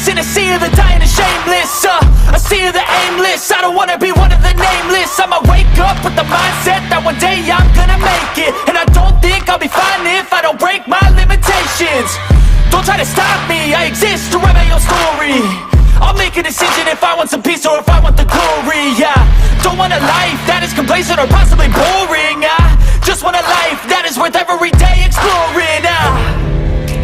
aimless in a sea of the dying and shameless. A sea of the aimless. I don't wanna be one of the nameless. I'ma wake up with the mindset that one day I'm gonna make it. And I don't think I'll be fine if I don't break my limitations. Don't try to stop me, I exist to write my own story. I'll make a decision if I want some peace or if I want the glory. Yeah, don't want a life that is complacent or possibly boring. I just want a life that is worth every day exploring.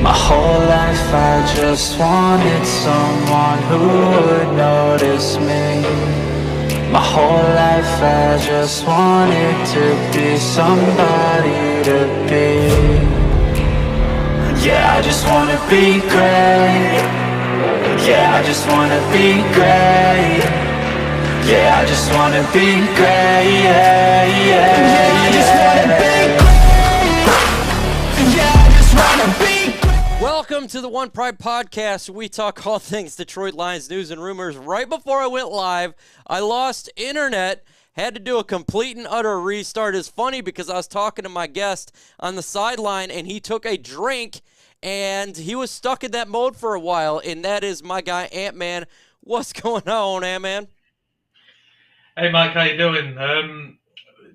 My whole life I just wanted someone who would notice me. My whole life I just wanted to be somebody to be. Yeah, I just wanna be great. Yeah, I just wanna be great. Yeah, I just wanna be great. Yeah, yeah, I just wanna be great. Yeah, I just wanna be great. Welcome to the One Pride Podcast. We talk all things Detroit Lions news and rumors. Right before I went live, I lost internet. Had to do a complete and utter restart. It's funny because I was talking to my guest on the sideline, and he took a drink, and he was stuck in that mode for a while, and that is my guy, Ant-Man. What's going on, Ant-Man? Hey, Mike, how you doing?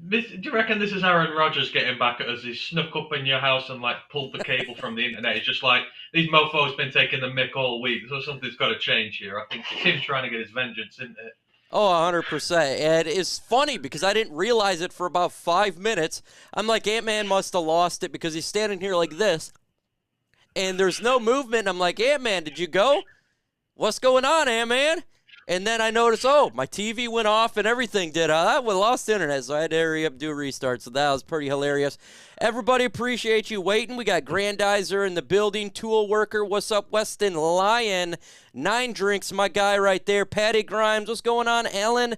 Do you reckon this is Aaron Rodgers getting back at us? He snuck up in your house and, pulled the cable from the internet. It's just like, these mofos been taking the mick all week, so something's got to change here. I think it's him trying to get his vengeance, isn't it? Oh, 100%. And it's funny because I didn't realize it for about 5 minutes. I'm like, Ant-Man must have lost it because he's standing here like this. And there's no movement. I'm like, Ant-Man, did you go? What's going on, Ant-Man? And then I noticed, oh, my TV went off and everything did. I lost internet, so I had to hurry up and do a restart. So that was pretty hilarious. Everybody appreciate you waiting. We got Grandizer in the building. Tool Worker, what's up, Weston Lion? 9 Drinks, my guy right there. Patty Grimes, what's going on? Alan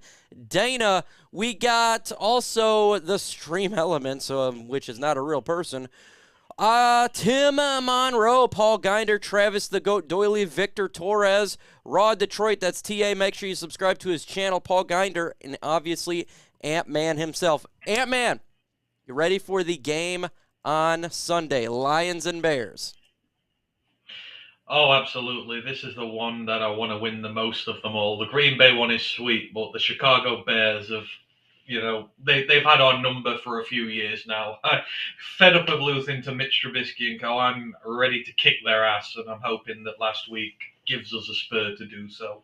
Dana. We got also the Stream Elements, which is not a real person. Tim Monroe, Paul Ginder, Travis the Goat Doily, Victor Torres, Raw Detroit, that's TA. Make sure you subscribe to his channel, Paul Ginder, and obviously Ant-Man himself. Ant-Man, you ready for the game on Sunday, Lions and Bears? Oh, absolutely. This is the one that I want to win the most of them all. The Green Bay one is sweet, but the Chicago Bears have, they've had our number for a few years now. I fed up of losing to Mitch Trubisky and co. I'm ready to kick their ass, and I'm hoping that last week gives us a spur to do so.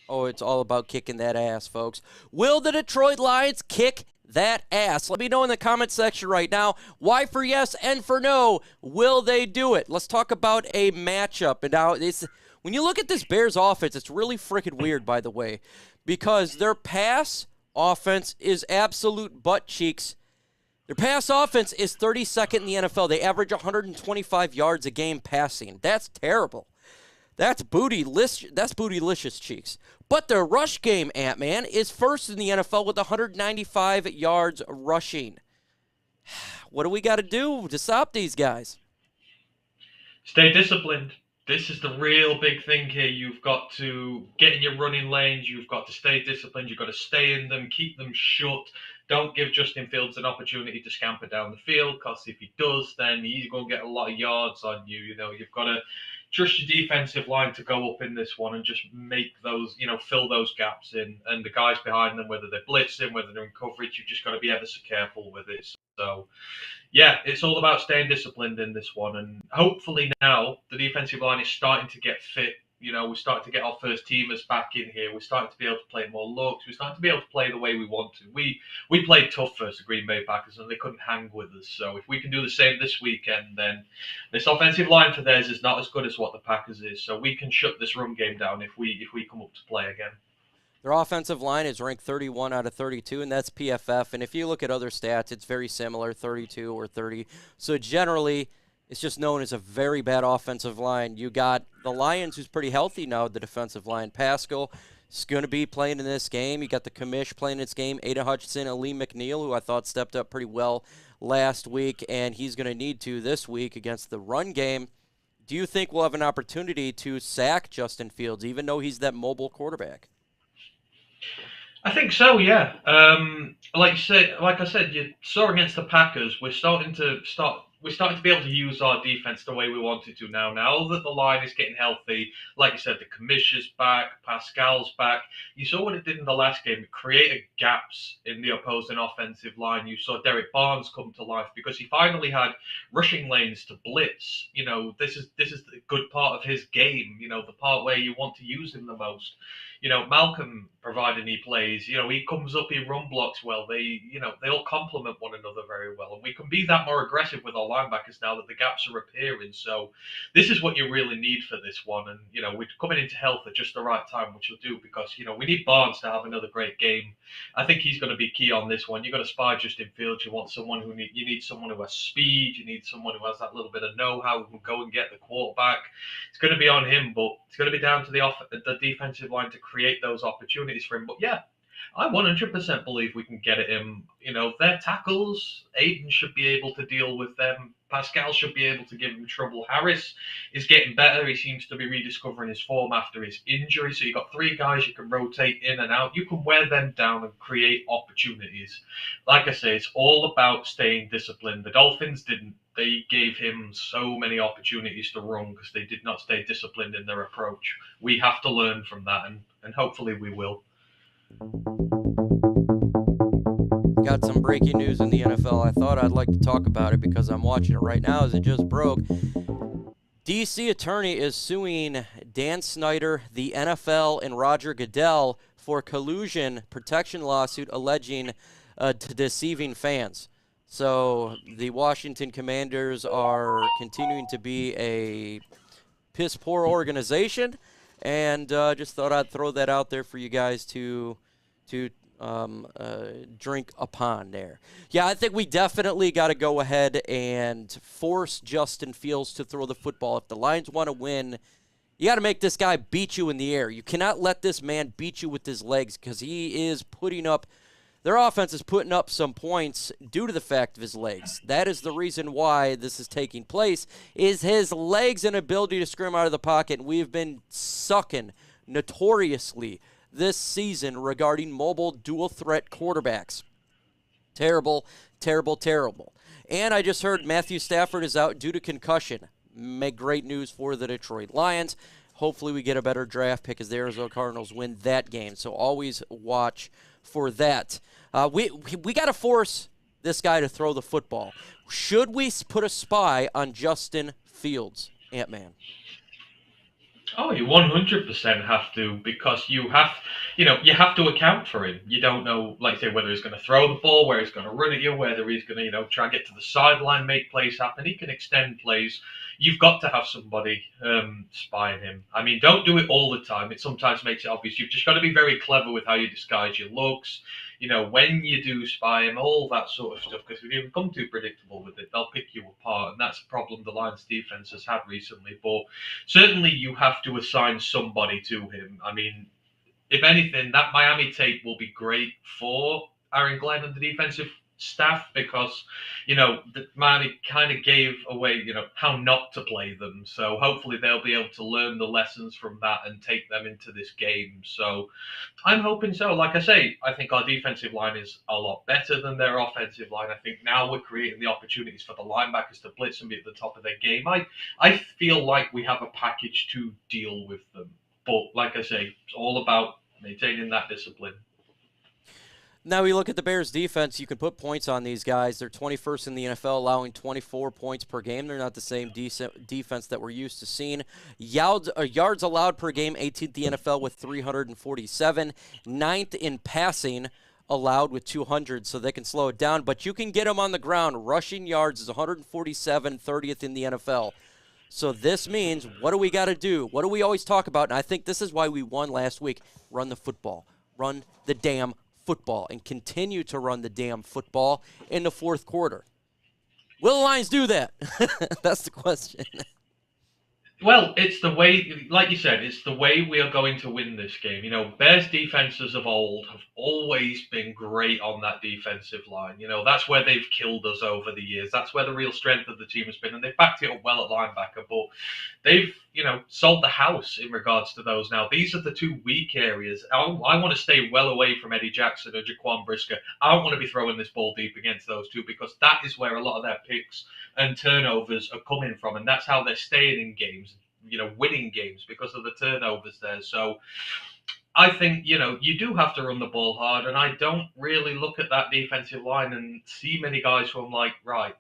Oh, it's all about kicking that ass, folks. Will the Detroit Lions kick that ass? Let me know in the comment section right now. Why for yes and for no? Will they do it? Let's talk about a matchup. And now, when you look at this Bears offense, it's really freaking weird, by the way, because their pass offense is absolute butt cheeks. Their pass offense is 32nd in the NFL. They average 125 yards a game passing. That's terrible. That's bootylicious cheeks. But their rush game, Ant-Man, is first in the NFL with 195 yards rushing. What do we got to do to stop these guys? Stay disciplined. This is the real big thing here. You've got to get in your running lanes. You've got to stay disciplined. You've got to stay in them, keep them shut. Don't give Justin Fields an opportunity to scamper down the field, because if he does, then he's going to get a lot of yards on you. You've got to trust your defensive line to go up in this one and just make those, fill those gaps in. And the guys behind them, whether they're blitzing, whether they're in coverage, you've just got to be ever so careful with it. So, yeah, it's all about staying disciplined in this one. And hopefully now the defensive line is starting to get fit. We're starting to get our first teamers back in here. We're starting to be able to play more looks. We're starting to be able to play the way we want to. We played tough versus the Green Bay Packers, and they couldn't hang with us. So if we can do the same this weekend, then this offensive line for theirs is not as good as what the Packers is. So we can shut this run game down if we come up to play again. Their offensive line is ranked 31 out of 32, and that's PFF. And if you look at other stats, it's very similar, 32 or 30. So generally, it's just known as a very bad offensive line. You got the Lions, who's pretty healthy now, the defensive line. Pascal is going to be playing in this game. You got the commish playing in this game. Aidan Hutchinson, Ali McNeil, who I thought stepped up pretty well last week, and he's going to need to this week against the run game. Do you think we'll have an opportunity to sack Justin Fields, even though he's that mobile quarterback? I think so, yeah. Like I said, you saw against the Packers, we're starting to we're starting to be able to use our defense the way we wanted to now. Now that the line is getting healthy, like you said, the commission's back, Pascal's back. You saw what it did in the last game. It created gaps in the opposing offensive line. You saw Derek Barnes come to life because he finally had rushing lanes to blitz. This is the good part of his game. The part where you want to use him the most. Malcolm, providing he plays, he comes up, he run blocks well. They all complement one another very well. And we can be that more aggressive with our linebackers now that the gaps are appearing. So this is what you really need for this one. And, we're coming into health at just the right time, which will do because, we need Barnes to have another great game. I think he's going to be key on this one. You've got to spy Justin Fields. You want someone you need someone who has speed. You need someone who has that little bit of know-how, who can go and get the quarterback. It's going to be on him, but it's going to be down to the defensive line to create those opportunities for him. But yeah, I 100% believe we can get at him. Their tackles, Aidan should be able to deal with them. Pascal should be able to give him trouble. Harris is getting better. He seems to be rediscovering his form after his injury. So you've got three guys you can rotate in and out. You can wear them down and create opportunities. Like I say, it's all about staying disciplined. The Dolphins didn't. They gave him so many opportunities to run because they did not stay disciplined in their approach. We have to learn from that, and hopefully we will. Got some breaking news in the NFL. I thought I'd like to talk about it because I'm watching it right now as it just broke. D.C. attorney is suing Dan Snyder, the NFL, and Roger Goodell for collusion protection lawsuit alleging to deceiving fans. So the Washington Commanders are continuing to be a piss-poor organization, and just thought I'd throw that out there for you guys to drink upon there. Yeah, I think we definitely got to go ahead and force Justin Fields to throw the football. If the Lions want to win, you got to make this guy beat you in the air. You cannot let this man beat you with his legs because he is putting up – their offense is putting up some points due to the fact of his legs. That is the reason why this is taking place, is his legs and ability to scrim out of the pocket. We've been sucking notoriously this season regarding mobile dual-threat quarterbacks. Terrible, terrible, terrible. And I just heard Matthew Stafford is out due to concussion. Make great news for the Detroit Lions. Hopefully we get a better draft pick as the Arizona Cardinals win that game. So always watch for that. We got to force this guy to throw the football. Should we put a spy on Justin Fields, Ant-Man? Oh, you 100% have to, because you have to account for him. You don't know, like say, whether he's going to throw the ball, where he's going to run at you, whether he's going to, try and get to the sideline, make plays happen. He can extend plays. You've got to have somebody spying him. I mean, don't do it all the time. It sometimes makes it obvious. You've just got to be very clever with how you disguise your looks. When you do spy him, all that sort of stuff, because if you become too predictable with it, they'll pick you apart, and that's a problem the Lions defense has had recently. But certainly you have to assign somebody to him. I mean, if anything, that Miami tape will be great for Aaron Glenn and the defensive staff, because the Miami kind of gave away how not to play them, so hopefully they'll be able to learn the lessons from that and take them into this game. So I'm hoping so. Like I say, I think our defensive line is a lot better than their offensive line. I think now we're creating the opportunities for the linebackers to blitz and be at the top of their game. I feel like we have a package to deal with them, but like I say, it's all about maintaining that discipline. Now we look at the Bears defense. You can put points on these guys. They're 21st in the NFL, allowing 24 points per game. They're not the same defense that we're used to seeing. Yards allowed per game, 18th the NFL with 347. 9th in passing allowed with 200, so they can slow it down. But you can get them on the ground. Rushing yards is 147, 30th in the NFL. So this means, what do we got to do? What do we always talk about? And I think this is why we won last week. Run the football. Run the damn football, and continue to run the damn football in the fourth quarter. Will the Lions do that? That's the question. Well, it's the way, like you said, it's the way we are going to win this game. Bears defenses of old have always been great on that defensive line. That's where they've killed us over the years. That's where the real strength of the team has been, and they've backed it up well at linebacker. But sold the house in regards to those now. These are the two weak areas. I want to stay well away from Eddie Jackson or Jaquan Brisker. I don't want to be throwing this ball deep against those two, because that is where a lot of their picks and turnovers are coming from, and that's how they're staying in games, winning games, because of the turnovers there. So I think, you do have to run the ball hard, and I don't really look at that defensive line and see many guys who I'm like, right,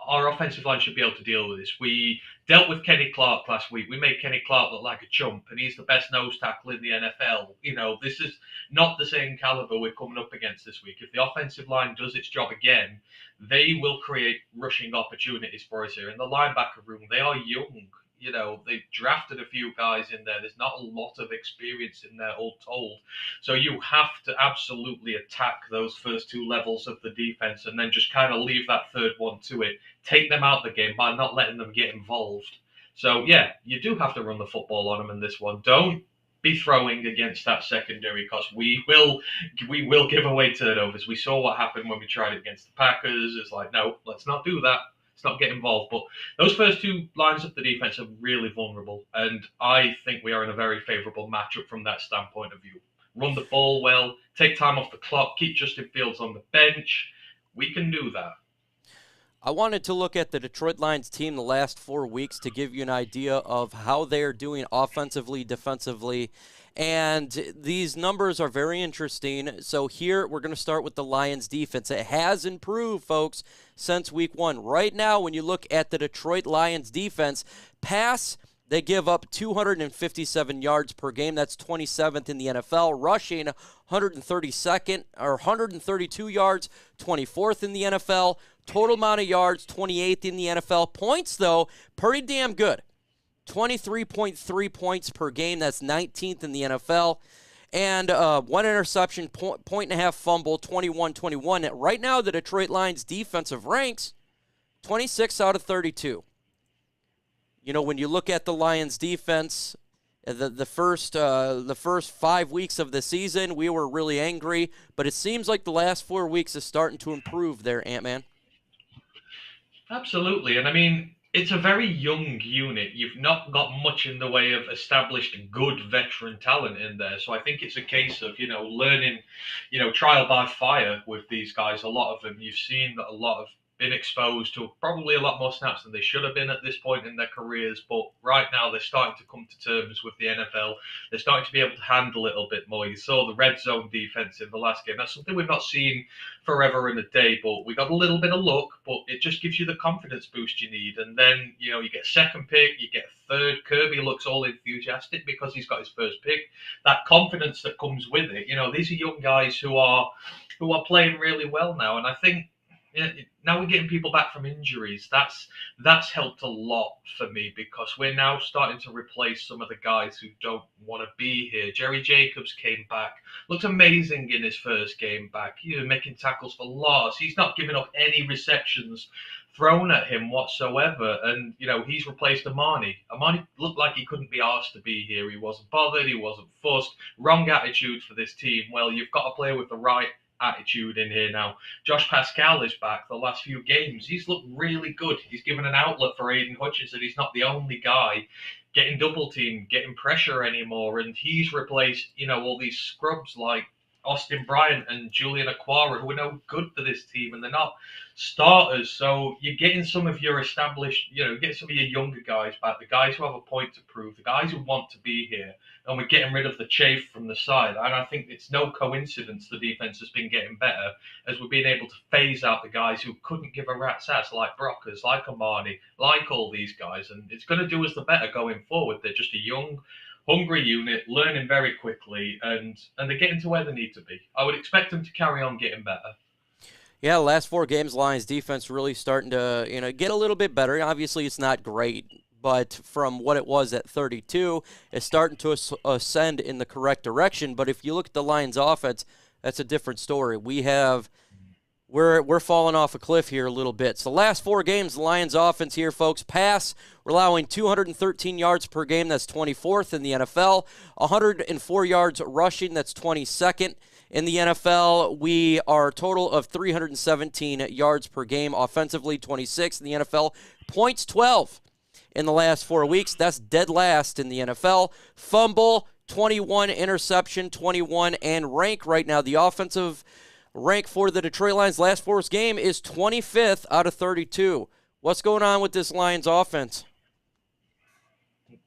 our offensive line should be able to deal with this. We dealt with Kenny Clark last week. We made Kenny Clark look like a chump, and he's the best nose tackle in the NFL. This is not the same caliber we're coming up against this week. If the offensive line does its job again, they will create rushing opportunities for us here. In the linebacker room, they are young. They've drafted a few guys in there. There's not a lot of experience in there, all told. So you have to absolutely attack those first two levels of the defense, and then just kind of leave that third one to it. Take them out of the game by not letting them get involved. So, yeah, you do have to run the football on them in this one. Don't be throwing against that secondary, because we will give away turnovers. We saw what happened when we tried it against the Packers. It's like, no, let's not do that. Let's not get involved. But those first two lines of the defense are really vulnerable, and I think we are in a very favorable matchup from that standpoint of view. Run the ball well, take time off the clock, keep Justin Fields on the bench. We can do that. I wanted to look at the Detroit Lions team the last 4 weeks to give you an idea of how they're doing offensively, defensively, and these numbers are very interesting. So here we're going to start with the Lions defense. It has improved, folks, since week 1. Right now, when you look at the Detroit Lions defense, pass, they give up 257 yards per game. That's 27th in the NFL. Rushing, 132 yards, 24th in the NFL. Total amount of yards, 28th in the NFL. Points, though, pretty damn good. 23.3 points per game. That's 19th in the NFL. And one interception, point and a half fumble, 21-21. Right now, the Detroit Lions defensive ranks 26 out of 32. When you look at the Lions defense, the first 5 weeks of the season, we were really angry. But it seems like the last 4 weeks is starting to improve there, Ant-Man. Absolutely. And I mean, it's a very young unit. You've not got much in the way of established good veteran talent in there. So I think it's a case of, learning, trial by fire with these guys. A lot of them, you've seen that a lot of been exposed to probably a lot more snaps than they should have been at this point in their careers. But right now they're starting to come to terms with the NFL. They're starting to be able to handle it a little bit more. You saw the red zone defense in the last game. That's something we've not seen forever and a day, but we got a little bit of luck, but it just gives you the confidence boost you need. And then, you get second pick, you get third. Kirby looks all enthusiastic because he's got his first pick. That confidence that comes with it. These are young guys who are playing really well now. And I think, now we're getting people back from injuries. That's helped a lot for me, because we're now starting to replace some of the guys who don't want to be here. Jerry Jacobs came back, looked amazing in his first game back. Making tackles for loss. He's not giving up any receptions thrown at him whatsoever. And he's replaced Amani. Amani looked like he couldn't be asked to be here. He wasn't bothered. He wasn't fussed. Wrong attitude for this team. Well, you've got to play with the right attitude in here now. Josh Pascal is back the last few games. He's looked really good. He's given an outlet for Aidan Hutchinson. He's not the only guy getting double teamed, getting pressure anymore, and he's replaced, all these scrubs like Austin Bryant and Julian Aquara, who are no good for this team, and they're not starters. So you're getting some of your established, get some of your younger guys back, the guys who have a point to prove, the guys who want to be here, and we're getting rid of the chaff from the side. And I think it's no coincidence the defense has been getting better as we're being able to phase out the guys who couldn't give a rat's ass, like Brockers, like Amani, like all these guys. And it's going to do us the better going forward. They're just a young, hungry unit, learning very quickly, and they're getting to where they need to be. I would expect them to carry on getting better. Yeah, the last 4 games, Lions defense really starting to get a little bit better. Obviously, it's not great, but from what it was at 32, it's starting to ascend in the correct direction. But if you look at the Lions offense, that's a different story. We're falling off a cliff here a little bit. So the last 4 games, the Lions offense here, folks, pass, we're allowing 213 yards per game. That's 24th in the NFL. 104 yards rushing. That's 22nd in the NFL. We are a total of 317 yards per game offensively, 26th in the NFL. Points, 12. in the last 4 weeks. That's dead last in the NFL. Fumble, 21, interception, 21, and rank right now. The offensive rank for the Detroit Lions last 4 game is 25th out of 32. What's going on with this Lions offense?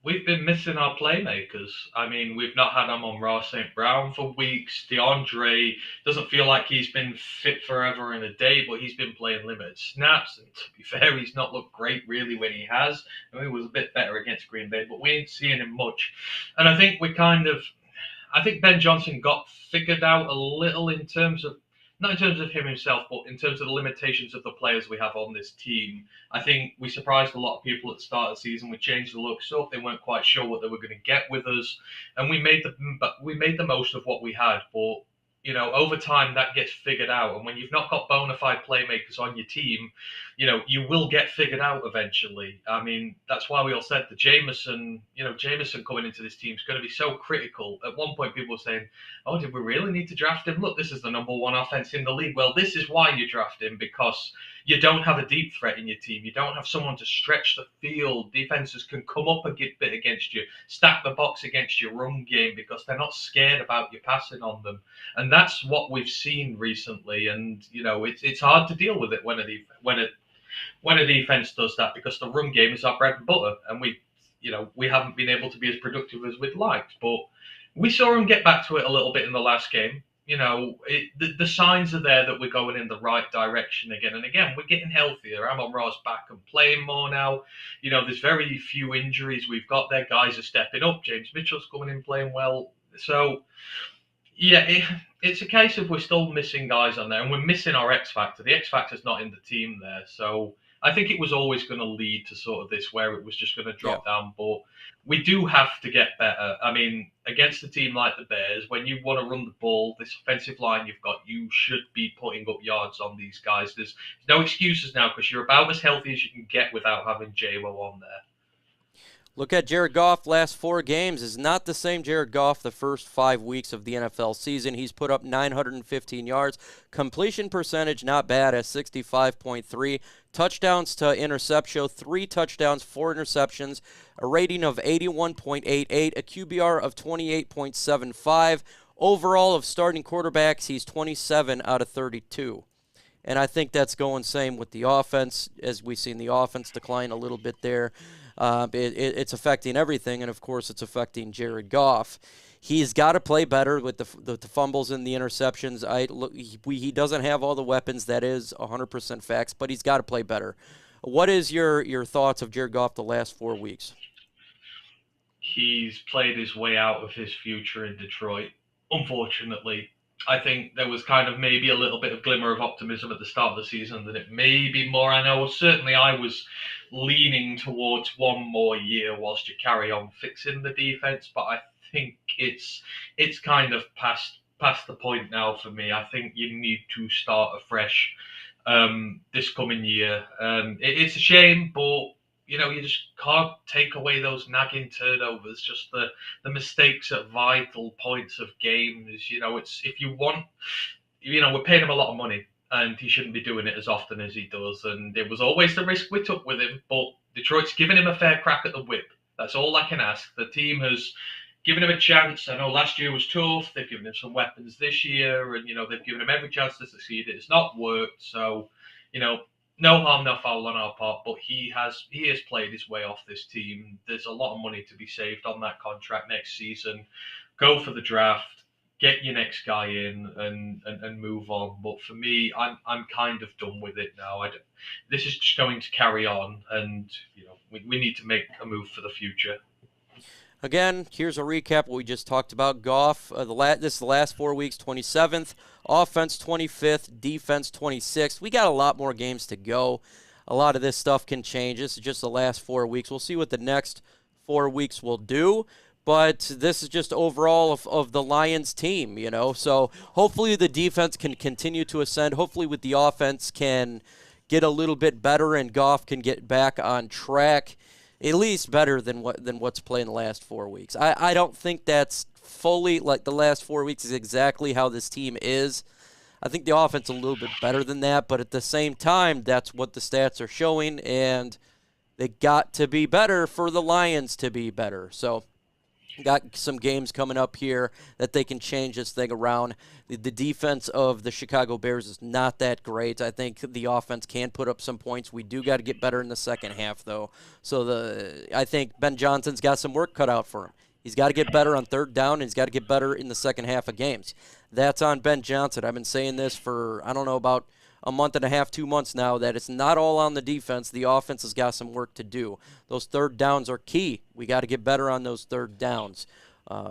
We've been missing our playmakers. I mean, we've not had Amon-Ra St. Brown for weeks. DeAndre doesn't feel like he's been fit forever in a day, but he's been playing limited snaps. And to be fair, he's not looked great really when he has. I mean, he was a bit better against Green Bay, but we ain't seeing him much. And I think I think Ben Johnson got figured out a little in terms of, not in terms of him himself, but in terms of the limitations of the players we have on this team. I think we surprised a lot of people at the start of the season. We changed the looks up. They weren't quite sure what they were going to get with us, and we made the most of what we had. But over time that gets figured out, and when you've not got bona fide playmakers on your team, you will get figured out eventually. I mean, that's why we all said the Jameson coming into this team is going to be so critical. At one point, people were saying, "Oh, did we really need to draft him? Look, this is the number 1 offense in the league." Well, this is why you draft him, because you don't have a deep threat in your team. You don't have someone to stretch the field. Defenses can come up a bit against you, stack the box against your run game because they're not scared about you passing on them. And that's what we've seen recently. And, it's hard to deal with it when a defense does that, because the run game is our bread and butter. And we haven't been able to be as productive as we'd liked. But we saw him get back to it a little bit in the last game. The signs are there that we're going in the right direction again. And again, we're getting healthier. Amon-Ra's back and playing more now. There's very few injuries we've got there. Guys are stepping up. James Mitchell's coming in playing well. So, yeah, it's a case of we're still missing guys on there. And we're missing our X Factor. The X Factor's not in the team there. So I think it was always going to lead to sort of this where it was just going to drop down. But we do have to get better. I mean, against a team like the Bears, when you want to run the ball, this offensive line you've got, you should be putting up yards on these guys. There's no excuses now, because you're about as healthy as you can get without having J-Lo on there. Look at Jared Goff last 4 games is not the same Jared Goff the first 5 weeks of the NFL season. He's put up 915 yards. Completion percentage not bad at 65.3. Touchdowns to interception, 3 touchdowns, 4 interceptions. A rating of 81.88. A QBR of 28.75. Overall of starting quarterbacks, he's 27 out of 32. And I think that's going same with the offense, as we've seen the offense decline a little bit there. It's affecting everything, and of course it's affecting Jared Goff. He's got to play better with the fumbles and the interceptions. He doesn't have all the weapons, that is 100% facts, but he's got to play better. What is your thoughts of Jared Goff the last 4 weeks? He's played his way out of his future in Detroit, unfortunately. I think there was kind of maybe a little bit of glimmer of optimism at the start of the season that it may be more. I know certainly I was leaning towards 1 more year whilst you carry on fixing the defense, but I think it's kind of past the point now for me. I think you need to start afresh this coming year. It's a shame, but you just can't take away those nagging turnovers, just the mistakes at vital points of games. It's, if you want, we're paying him a lot of money, and he shouldn't be doing it as often as he does. And it was always the risk we took with him, but Detroit's given him a fair crack at the whip. That's all I can ask. The team has given him a chance. I know last year was tough. They've given him some weapons this year, and, they've given him every chance to succeed. It's not worked, so, no harm, no foul on our part, but he has played his way off this team. There's a lot of money to be saved on that contract next season. Go for the draft, get your next guy in, and move on. But for me, I'm kind of done with it now. This is just going to carry on, and we need to make a move for the future. Again, here's a recap of what we just talked about. Goff, this is the last 4 weeks, 27th. Offense, 25th. Defense, 26th. We got a lot more games to go. A lot of this stuff can change. This is just the last 4 weeks. We'll see what the next 4 weeks will do. But this is just overall of the Lions team, So hopefully the defense can continue to ascend. Hopefully with the offense can get a little bit better and Goff can get back on track. At least better than what's played in the last 4 weeks. I don't think that's fully, like the last 4 weeks is exactly how this team is. I think the offense is a little bit better than that, but at the same time, that's what the stats are showing, and They got to be better for the Lions to be better. So got some games coming up here that they can change this thing around. The defense of the Chicago Bears is not that great. I think the offense can put up some points. We do got to get better in the second half, though. So I think Ben Johnson's got some work cut out for him. He's got to get better on third down, and he's got to get better in the second half of games. That's on Ben Johnson. I've been saying this for, I don't know, about a month and a half, 2 months now, that it's not all on the defense. The offense has got some work to do. Those third downs are key. We got to get better on those third downs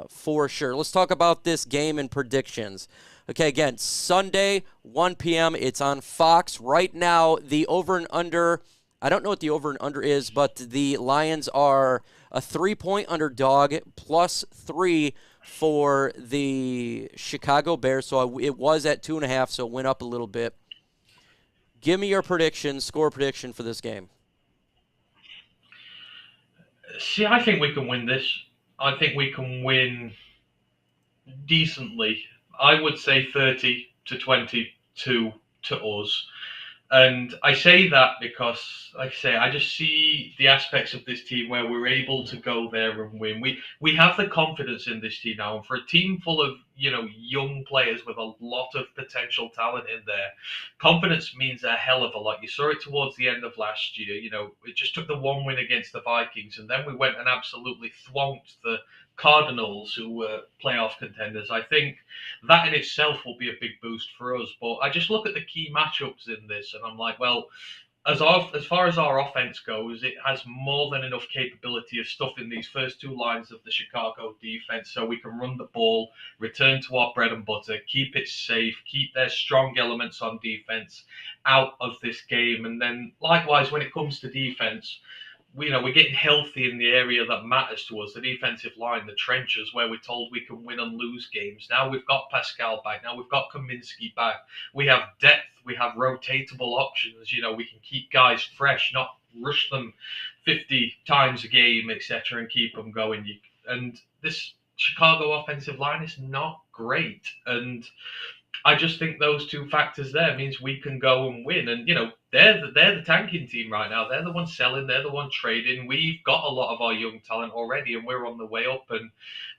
for sure. Let's talk about this game and predictions. Okay, again, Sunday, 1 p.m. It's on Fox. Right now, the over and under, I don't know what the over and under is, but the Lions are a 3-point underdog, +3 for the Chicago Bears. So it was at 2.5, so it went up a little bit. Give me your prediction, score prediction for this game. See, I think we can win this. I think we can win decently. I would say 30-22 to us. And I say that because, like I say, I just see the aspects of this team where we're able to go there and win. We have the confidence in this team now, and for a team full of young players with a lot of potential talent in there, confidence means a hell of a lot. You saw it towards the end of last year. It just took the one win against the Vikings, and then we went and absolutely thwomped the Cardinals, who were playoff contenders. I think that in itself will be a big boost for us. But I just look at the key matchups in this, and I'm like, well, as far as our offense goes, it has more than enough capability of stuffing these first two lines of the Chicago defense so we can run the ball, return to our bread and butter, keep it safe, keep their strong elements on defense out of this game. And then likewise, when it comes to defense, we're getting healthy in the area that matters to us, the defensive line, the trenches, where we're told we can win and lose games. Now we've got Pascal back. Now we've got Kaminsky back. We have depth. We have rotatable options. We can keep guys fresh, not rush them 50 times a game, etc., and keep them going. And this Chicago offensive line is not great. And I just think those two factors there means we can go and win. And, they're the tanking team right now. They're the ones selling. They're the ones trading. We've got a lot of our young talent already, and we're on the way up. And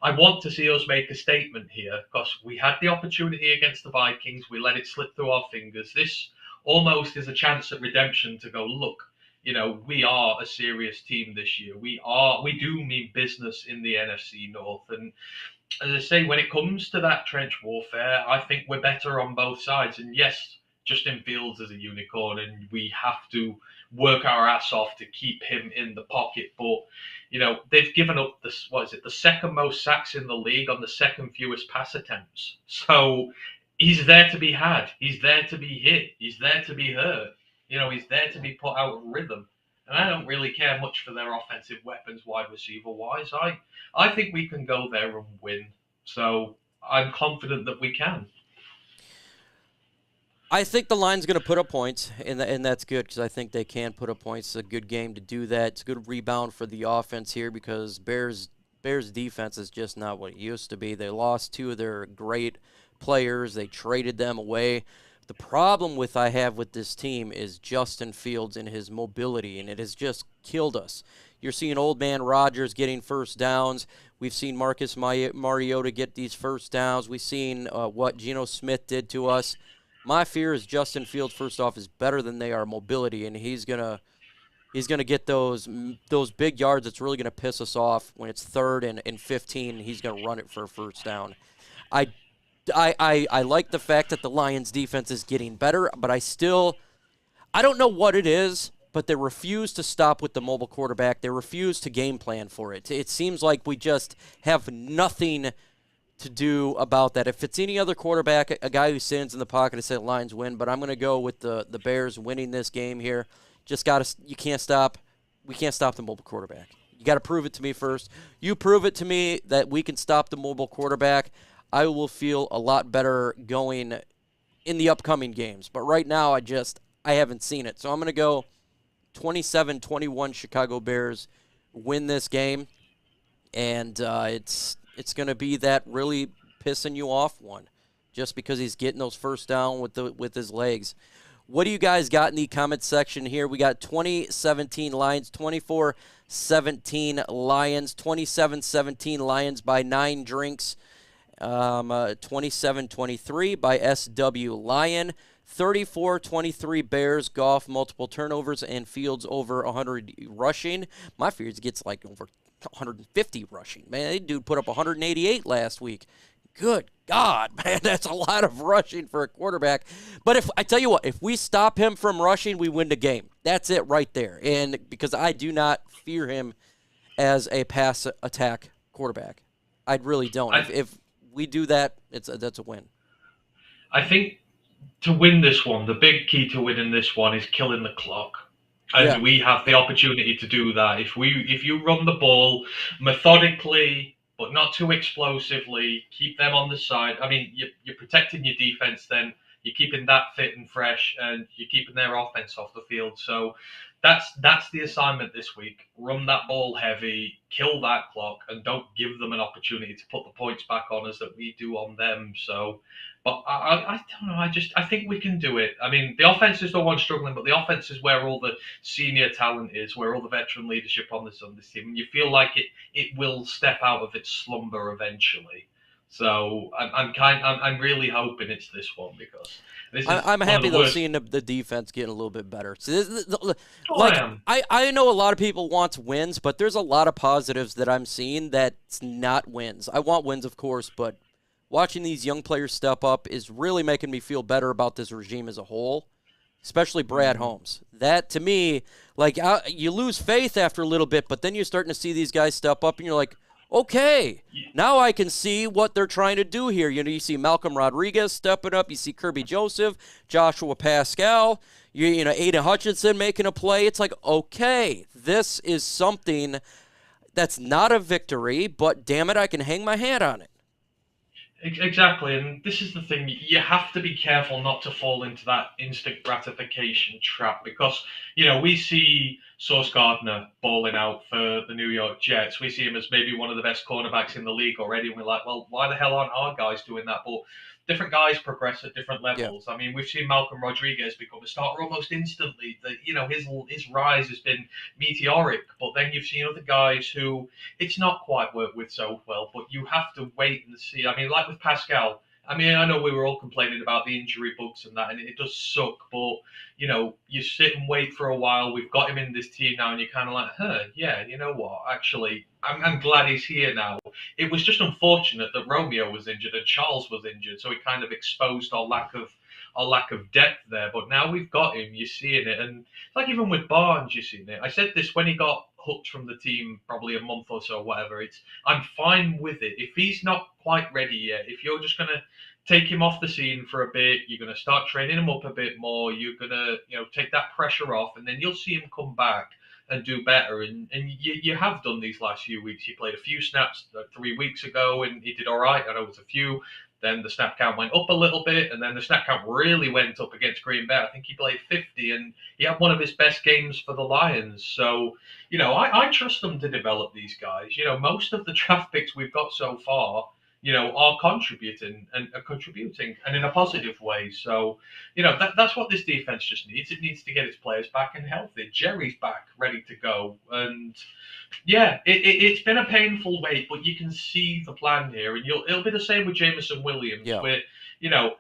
I want to see us make a statement here, because we had the opportunity against the Vikings. We let it slip through our fingers. This almost is a chance at redemption to go, look, we are a serious team this year. We do mean business in the NFC North. And as I say, when it comes to that trench warfare, I think we're better on both sides. And yes, Justin Fields is a unicorn, and we have to work our ass off to keep him in the pocket. But, they've given up the second most sacks in the league on the second fewest pass attempts. So he's there to be had. He's there to be hit. He's there to be hurt. He's there to be put out of rhythm. And I don't really care much for their offensive weapons, wide receiver wise. I think we can go there and win. So I'm confident that we can. I think the line's going to put up points, and that's good, because I think they can put up points. It's a good game to do that. It's a good rebound for the offense here, because Bears defense is just not what it used to be. They lost two of their great players. They traded them away. The problem I have with this team is Justin Fields and his mobility, and it has just killed us. You're seeing old man Rodgers getting first downs. We've seen Marcus Mariota get these first downs. We've seen what Geno Smith did to us. My fear is Justin Fields, first off, is better than they are mobility, and he's gonna get those big yards. It's really gonna piss us off when it's 3rd and 15. He's gonna run it for a first down. I like the fact that the Lions defense is getting better, but I don't know what it is, but they refuse to stop with the mobile quarterback. They refuse to game plan for it. It seems like we just have nothing to do about that. If it's any other quarterback, a guy who sits in the pocket, I say Lions win, but I'm going to go with the Bears winning this game here. We can't stop the mobile quarterback. You got to prove it to me first. You prove it to me that we can stop the mobile quarterback, I will feel a lot better going in the upcoming games. But right now, I haven't seen it. So I'm going to go 27-21 Chicago Bears win this game, and it's going to be that really pissing you off one, just because he's getting those first down with his legs. What do you guys got in the comment section here? We got 2017 Lions, 24-17 Lions, 27-17 Lions by 9 drinks, 27-23 by SW Lion, 34-23 Bears, Goff, multiple turnovers, and Fields over 100 rushing. My fears gets like over 150 rushing. Man, that dude put up 188 last week. Good God, man, that's a lot of rushing for a quarterback. But if I tell you what, if we stop him from rushing, we win the game. That's it right there. And because I do not fear him as a pass attack quarterback, I really don't. If we do that, that's a win. I think to win this one, the big key to winning this one is killing the clock. And we have the opportunity to do that. If you run the ball methodically, but not too explosively, keep them on the side. I mean, you're protecting your defense then. You're keeping that fit and fresh, and you're keeping their offense off the field. So that's the assignment this week. Run that ball heavy, kill that clock, and don't give them an opportunity to put the points back on us that we do on them. So, but I don't know. I think we can do it. I mean, the offense is the one struggling, but the offense is where all the senior talent is, where all the veteran leadership on this team. And you feel like it will step out of its slumber eventually. So I'm really hoping it's this one, because this is I'm happy though seeing the defense getting a little bit better. So I know a lot of people want wins, but there's a lot of positives that I'm seeing that's not wins. I want wins, of course, but watching these young players step up is really making me feel better about this regime as a whole, especially Brad Holmes. That, to me, like you lose faith after a little bit, but then you're starting to see these guys step up, and you're like, okay, now I can see what they're trying to do here. You know, you see Malcolm Rodriguez stepping up. You see Kirby Joseph, Joshua Pascal, you know, Aidan Hutchinson making a play. It's like, okay, this is something that's not a victory, but damn it, I can hang my hat on it. Exactly, and this is the thing. You have to be careful not to fall into that instant gratification trap, because, you know, we see Sauce Gardner balling out for the New York Jets. We see him as maybe one of the best cornerbacks in the league already, and we're like, well, why the hell aren't our guys doing that? But different guys progress at different levels. Yeah. I mean, we've seen Malcolm Rodriguez become a starter almost instantly. You know, his rise has been meteoric. But then you've seen other guys who it's not quite worked with so well. But you have to wait and see. I mean, like with Pascal. I mean, I know we were all complaining about the injury bugs and that, and it does suck. But, you know, you sit and wait for a while. We've got him in this team now, and you're kind of like, yeah, you know what? Actually, I'm glad he's here now. It was just unfortunate that Romeo was injured and Charles was injured, so it kind of exposed our lack of depth there. But now we've got him, you're seeing it, and it's like even with Barnes, you're seeing it. I said this when he got hooked from the team probably a month or so, whatever. I'm fine with it. If he's not quite ready yet, if you're just gonna take him off the scene for a bit, you're gonna start training him up a bit more. You're gonna, you know, take that pressure off, and then you'll see him come back and do better. And you have done these last few weeks. He played a few snaps 3 weeks ago, and he did all right. I know it was a few. Then the snap count went up a little bit, and then the snap count really went up against Green Bay. I think he played 50, and he had one of his best games for the Lions. So, you know, I trust them to develop these guys. You know, most of the draft picks we've got so far, you know, are contributing and in a positive way. So, you know, that's what this defense just needs. It needs to get its players back and healthy. Jerry's back, ready to go. And yeah, it's been a painful wait, but you can see the plan here. And it'll be the same with Jameson Williams, where, you know,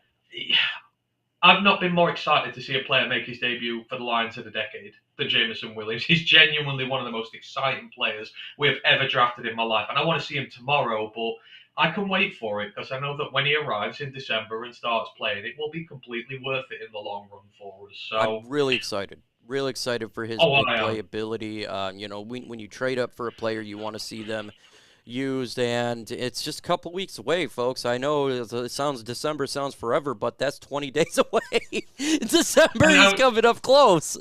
I've not been more excited to see a player make his debut for the Lions in a decade than Jameson Williams. He's genuinely one of the most exciting players we have ever drafted in my life. And I want to see him tomorrow, but I can wait for it, because I know that when he arrives in December and starts playing, it will be completely worth it in the long run for us. So I'm really excited. Really excited for his big playability. You know, when you trade up for a player, you want to see them used, and it's just a couple weeks away, folks. I know December sounds forever, but that's 20 days away. December is coming up close.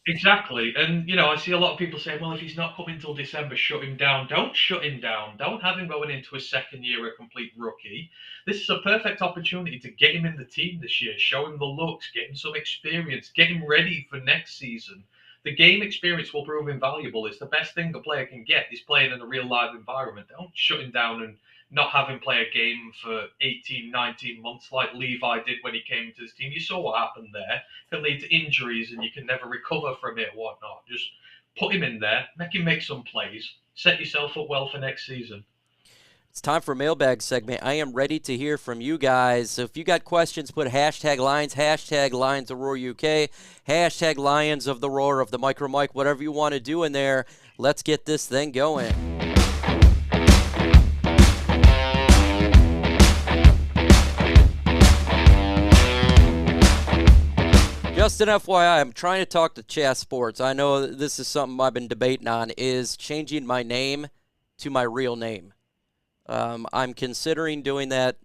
Exactly. And, you know, I see a lot of people saying, well, if he's not coming till December, shut him down. Don't shut him down. Don't have him going into his second year a complete rookie. This is a perfect opportunity to get him in the team this year, show him the looks, get him some experience, get him ready for next season. The game experience will prove invaluable. It's the best thing a player can get is playing in a real live environment. Don't shut him down and not have him play a game for 18, 19 months like Levi did when he came to this team. You saw what happened there. It can lead to injuries and you can never recover from it and whatnot. Just put him in there, make him make some plays, set yourself up well for next season. It's time for Mailbag segment. I am ready to hear from you guys. So if you got questions, put hashtag Lions, hashtag Lions of Roar UK, hashtag Lions of the Roar of the MicroMike, whatever you want to do in there. Let's get this thing going. Just an FYI, I'm trying to talk to Chat Sports. I know this is something I've been debating on, is changing my name to my real name. I'm considering doing that.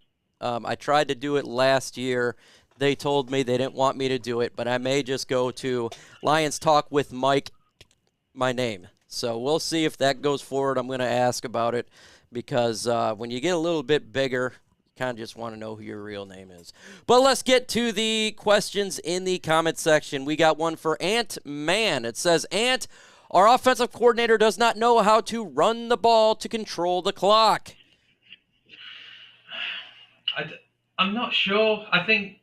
I tried to do it last year. They told me they didn't want me to do it, but I may just go to Lions Talk with Mike, my name. So we'll see if that goes forward. I'm going to ask about it because when you get a little bit bigger, kind of just want to know who your real name is. But let's get to the questions in the comment section. We got one for Ant-Man. It says, Ant, our offensive coordinator does not know how to run the ball to control the clock. I'm not sure. I think.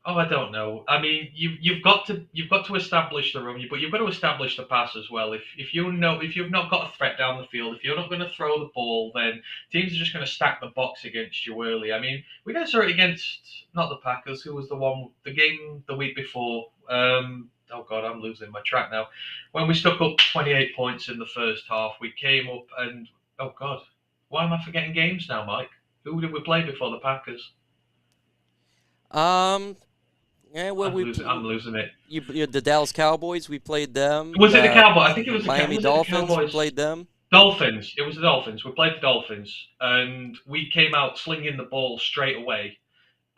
Oh, I don't know. I mean, you've got to establish the run, but you've got to establish the pass as well. If you've not got a threat down the field, if you're not going to throw the ball, then teams are just going to stack the box against you early. I mean, we got started against not the Packers, who was the game the week before. Oh God, I'm losing my track now. When we stuck up 28 points in the first half, we came up and oh God, why am I forgetting games now, Mike? Who did we play before the Packers? Yeah, well, I'm losing it. The Dallas Cowboys, we played them. Was it the Cowboys? I think it was the Miami Dolphins. We played them. Dolphins. It was the Dolphins. We played the Dolphins, and we came out slinging the ball straight away,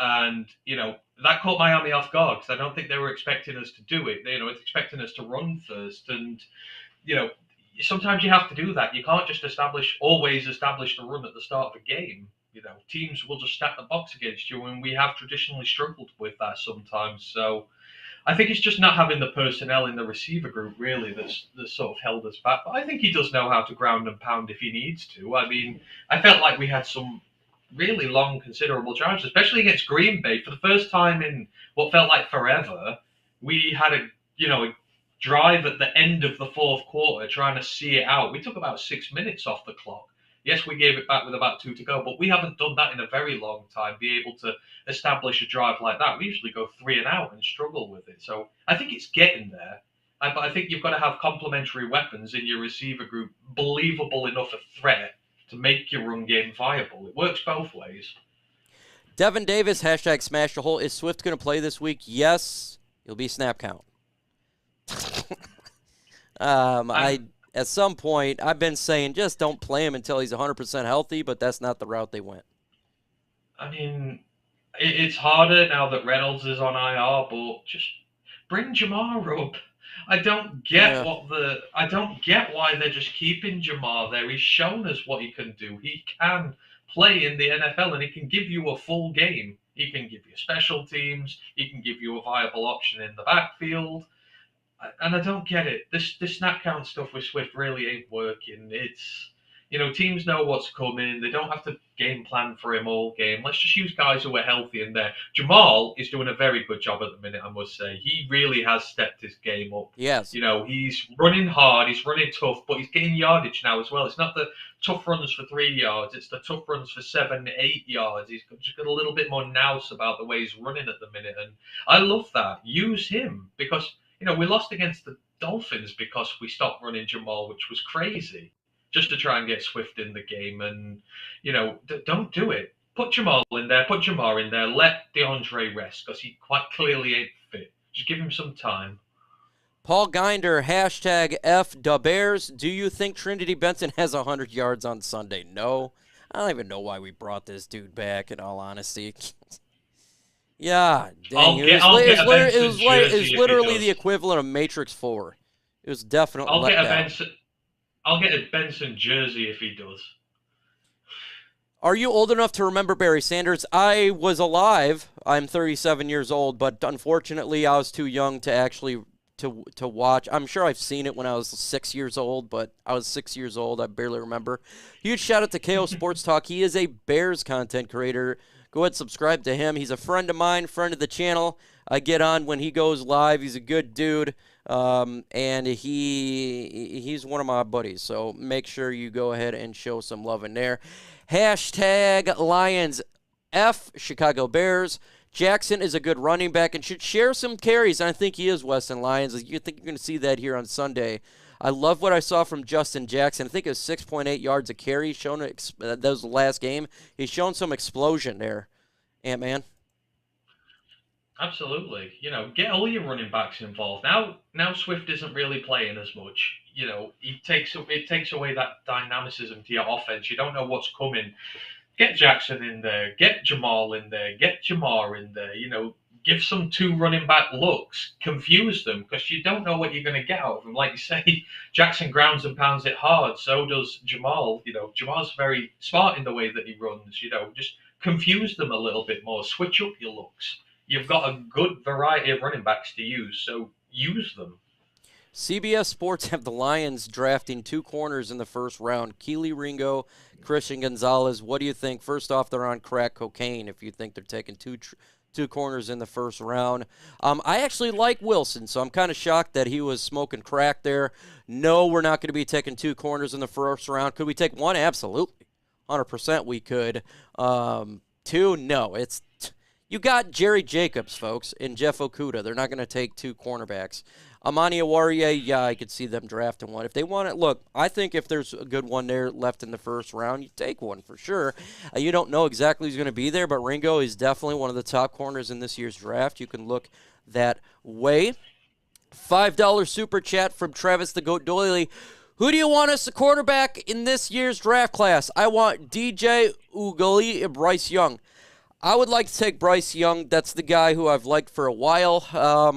and that caught Miami off guard because I don't think they were expecting us to do it. It's expecting us to run first, and sometimes you have to do that. You can't just always establish the run at the start of a game. Teams will just stack the box against you, and we have traditionally struggled with that sometimes. So I think it's just not having the personnel in the receiver group, really, that's sort of held us back. But I think he does know how to ground and pound if he needs to. I mean, I felt like we had some really long, considerable drives, especially against Green Bay. For the first time in what felt like forever, we had a drive at the end of the fourth quarter trying to see it out. We took about 6 minutes off the clock. Yes, we gave it back with about 2 to go, but we haven't done that in a very long time, be able to establish a drive like that. We usually go 3 and out and struggle with it. So I think it's getting there. But I think you've got to have complementary weapons in your receiver group, believable enough a threat to make your run game viable. It works both ways. Devin Davis, hashtag smash the hole. Is Swift going to play this week? Yes. He'll be snap count. At some point, I've been saying just don't play him until he's 100% healthy, but that's not the route they went. I mean, it's harder now that Reynolds is on IR, but just bring Jamar up. I don't get why they're just keeping Jamar there. He's shown us what he can do. He can play in the NFL, and he can give you a full game. He can give you special teams. He can give you a viable option in the backfield. And I don't get it. This snap count stuff with Swift really ain't working. It's, teams know what's coming. They don't have to game plan for him all game. Let's just use guys who are healthy in there. Jamal is doing a very good job at the minute, I must say. He really has stepped his game up. Yes. He's running hard. He's running tough, but he's getting yardage now as well. It's not the tough runs for 3 yards. It's the tough runs for 7, 8 yards. He's just got a little bit more nous about the way he's running at the minute. And I love that. Use him because we lost against the Dolphins because we stopped running Jamal, which was crazy, just to try and get Swift in the game. And, don't do it. Put Jamal in there, put Jamar in there, let DeAndre rest because he quite clearly ain't fit. Just give him some time. Paul Ginder, hashtag FDaBears. Do you think Trinity Benson has 100 yards on Sunday? No. I don't even know why we brought this dude back, in all honesty. Yeah, dang. It was literally the equivalent of Matrix 4. It was definitely I'll get a Benson jersey if he does. Are you old enough to remember Barry Sanders? I was alive. I'm 37 years old, but unfortunately I was too young to actually to watch. I'm sure I've seen it when I was 6 years old, but I was 6 years old. I barely remember. Huge shout out to KO Sports Talk. He is a Bears content creator. Go ahead and subscribe to him. He's a friend of mine, friend of the channel. I get on when he goes live. He's a good dude, and he's one of my buddies. So make sure you go ahead and show some love in there. Hashtag Lions F Chicago Bears. Jackson is a good running back and should share some carries. And I think he is, Weston Lions. You think you're going to see that here on Sunday. I love what I saw from Justin Jackson. I think it was 6.8 yards a carry. That was the last game. He's shown some explosion there, Ant-Man. Absolutely. Get all your running backs involved. Now Swift isn't really playing as much. It takes away that dynamicism to your offense. You don't know what's coming. Get Jackson in there, get Jamal in there, get Jamar in there, give some 2 running back looks, confuse them, because you don't know what you're going to get out of them. Like you say, Jackson grounds and pounds it hard, so does Jamal. Jamal's very smart in the way that he runs, just confuse them a little bit more, switch up your looks. You've got a good variety of running backs to use, so use them. CBS Sports have the Lions drafting 2 corners in the first round. Keely Ringo, Christian Gonzalez. What do you think? First off, they're on crack cocaine if you think they're taking two corners in the first round. I actually like Wilson, so I'm kind of shocked that he was smoking crack there. No, we're not going to be taking 2 corners in the first round. Could we take 1? Absolutely. 100% we could. 2? No. You got Jerry Jacobs, folks, and Jeff Okudah. They're not going to take 2 cornerbacks. Amani Awarie, yeah, I could see them drafting 1. If they want it, look, I think if there's a good one there left in the first round, you take 1 for sure. You don't know exactly who's going to be there, but Ringo is definitely one of the top corners in this year's draft. You can look that way. $5 super chat from Travis the Goat Doyley. Who do you want as the quarterback in this year's draft class? I want DJ Ugali and Bryce Young. I would like to take Bryce Young. That's the guy who I've liked for a while.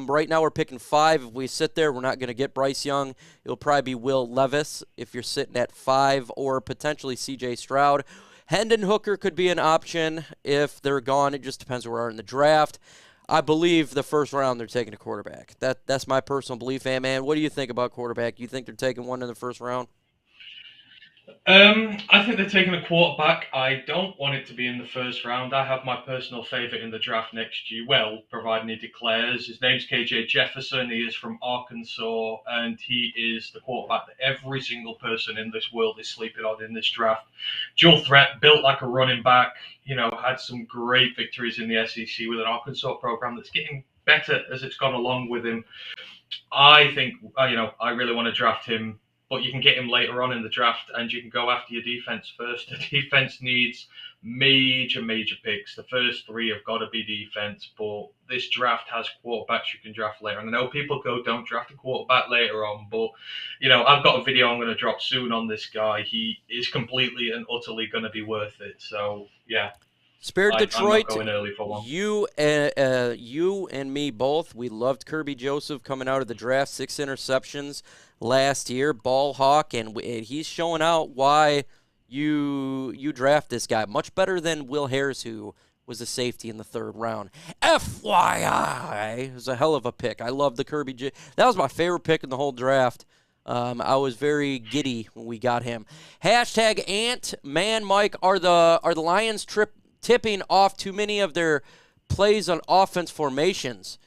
Right now we're picking 5. If we sit there, we're not going to get Bryce Young. It'll probably be Will Levis if you're sitting at 5, or potentially C.J. Stroud. Hendon Hooker could be an option if they're gone. It just depends where we are in the draft. I believe the first round they're taking a quarterback. That's my personal belief, man. What do you think about quarterback? You think they're taking 1 in the first round? I think they're taking a quarterback. I don't want it to be in the first round. I have my personal favorite in the draft next year. Well, providing he declares. His name's KJ Jefferson. He is from Arkansas, and he is the quarterback that every single person in this world is sleeping on in this draft. Dual threat, built like a running back. Had some great victories in the SEC with an Arkansas program that's getting better as it's gone along with him. I think, I really want to draft him. But you can get him later on in the draft, and you can go after your defense first. The defense needs major picks. The first 3 have got to be defense, but this draft has quarterbacks you can draft later. And I know people go, don't draft a quarterback later on, but, I've got a video I'm going to drop soon on this guy. He is completely and utterly going to be worth it. So, yeah. Spirit Detroit, I'm not going early for one. You and me both, we loved Kirby Joseph coming out of the draft, 6 interceptions last year, ball hawk, and he's showing out why you draft this guy. Much better than Will Harris, who was a safety in the 3rd round. FYI, it was a hell of a pick. I love the Kirby. That was my favorite pick in the whole draft. I was very giddy when we got him. Hashtag Ant-Man Mike, are the Lions tipping off too many of their plays on offense formations?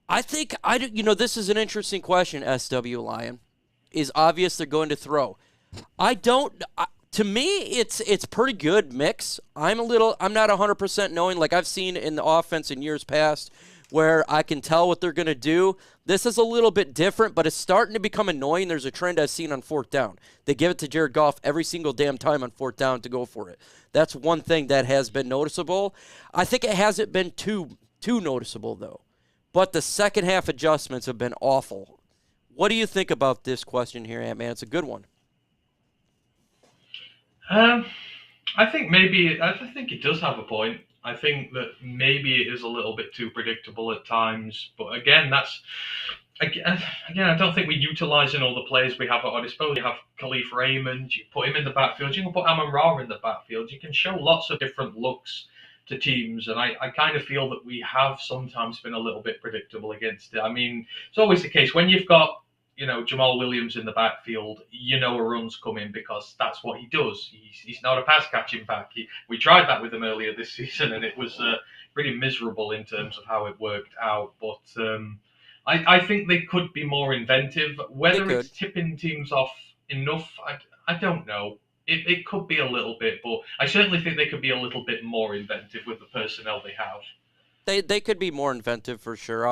I think, this is an interesting question, SW Lion. Is obvious they're going to throw. To me, it's pretty good mix. I'm not 100% knowing, like I've seen in the offense in years past, where I can tell what they're going to do. This is a little bit different, but it's starting to become annoying. There's a trend I've seen on 4th down. They give it to Jared Goff every single damn time on 4th down to go for it. That's one thing that has been noticeable. I think it hasn't been too noticeable, though. But the second half adjustments have been awful. What do you think about this question here, Ant-Man? It's a good one. I think it does have a point. I think that maybe it is a little bit too predictable at times. But again, I don't think we're utilising all the players we have at our disposal. You have Khalif Raymond, you put him in the backfield, you can put Amon Ra in the backfield. You can show lots of different looks to teams, and I kind of feel that we have sometimes been a little bit predictable against it. I mean, it's always the case when you've got, Jamal Williams in the backfield, a run's coming because that's what he does. He's not a pass catching back. We tried that with him earlier this season, and it was pretty miserable in terms of how it worked out. But I think they could be more inventive. Whether it's tipping teams off enough, I don't know. It could be a little bit, but I certainly think they could be a little bit more inventive with the personnel they have. They could be more inventive for sure.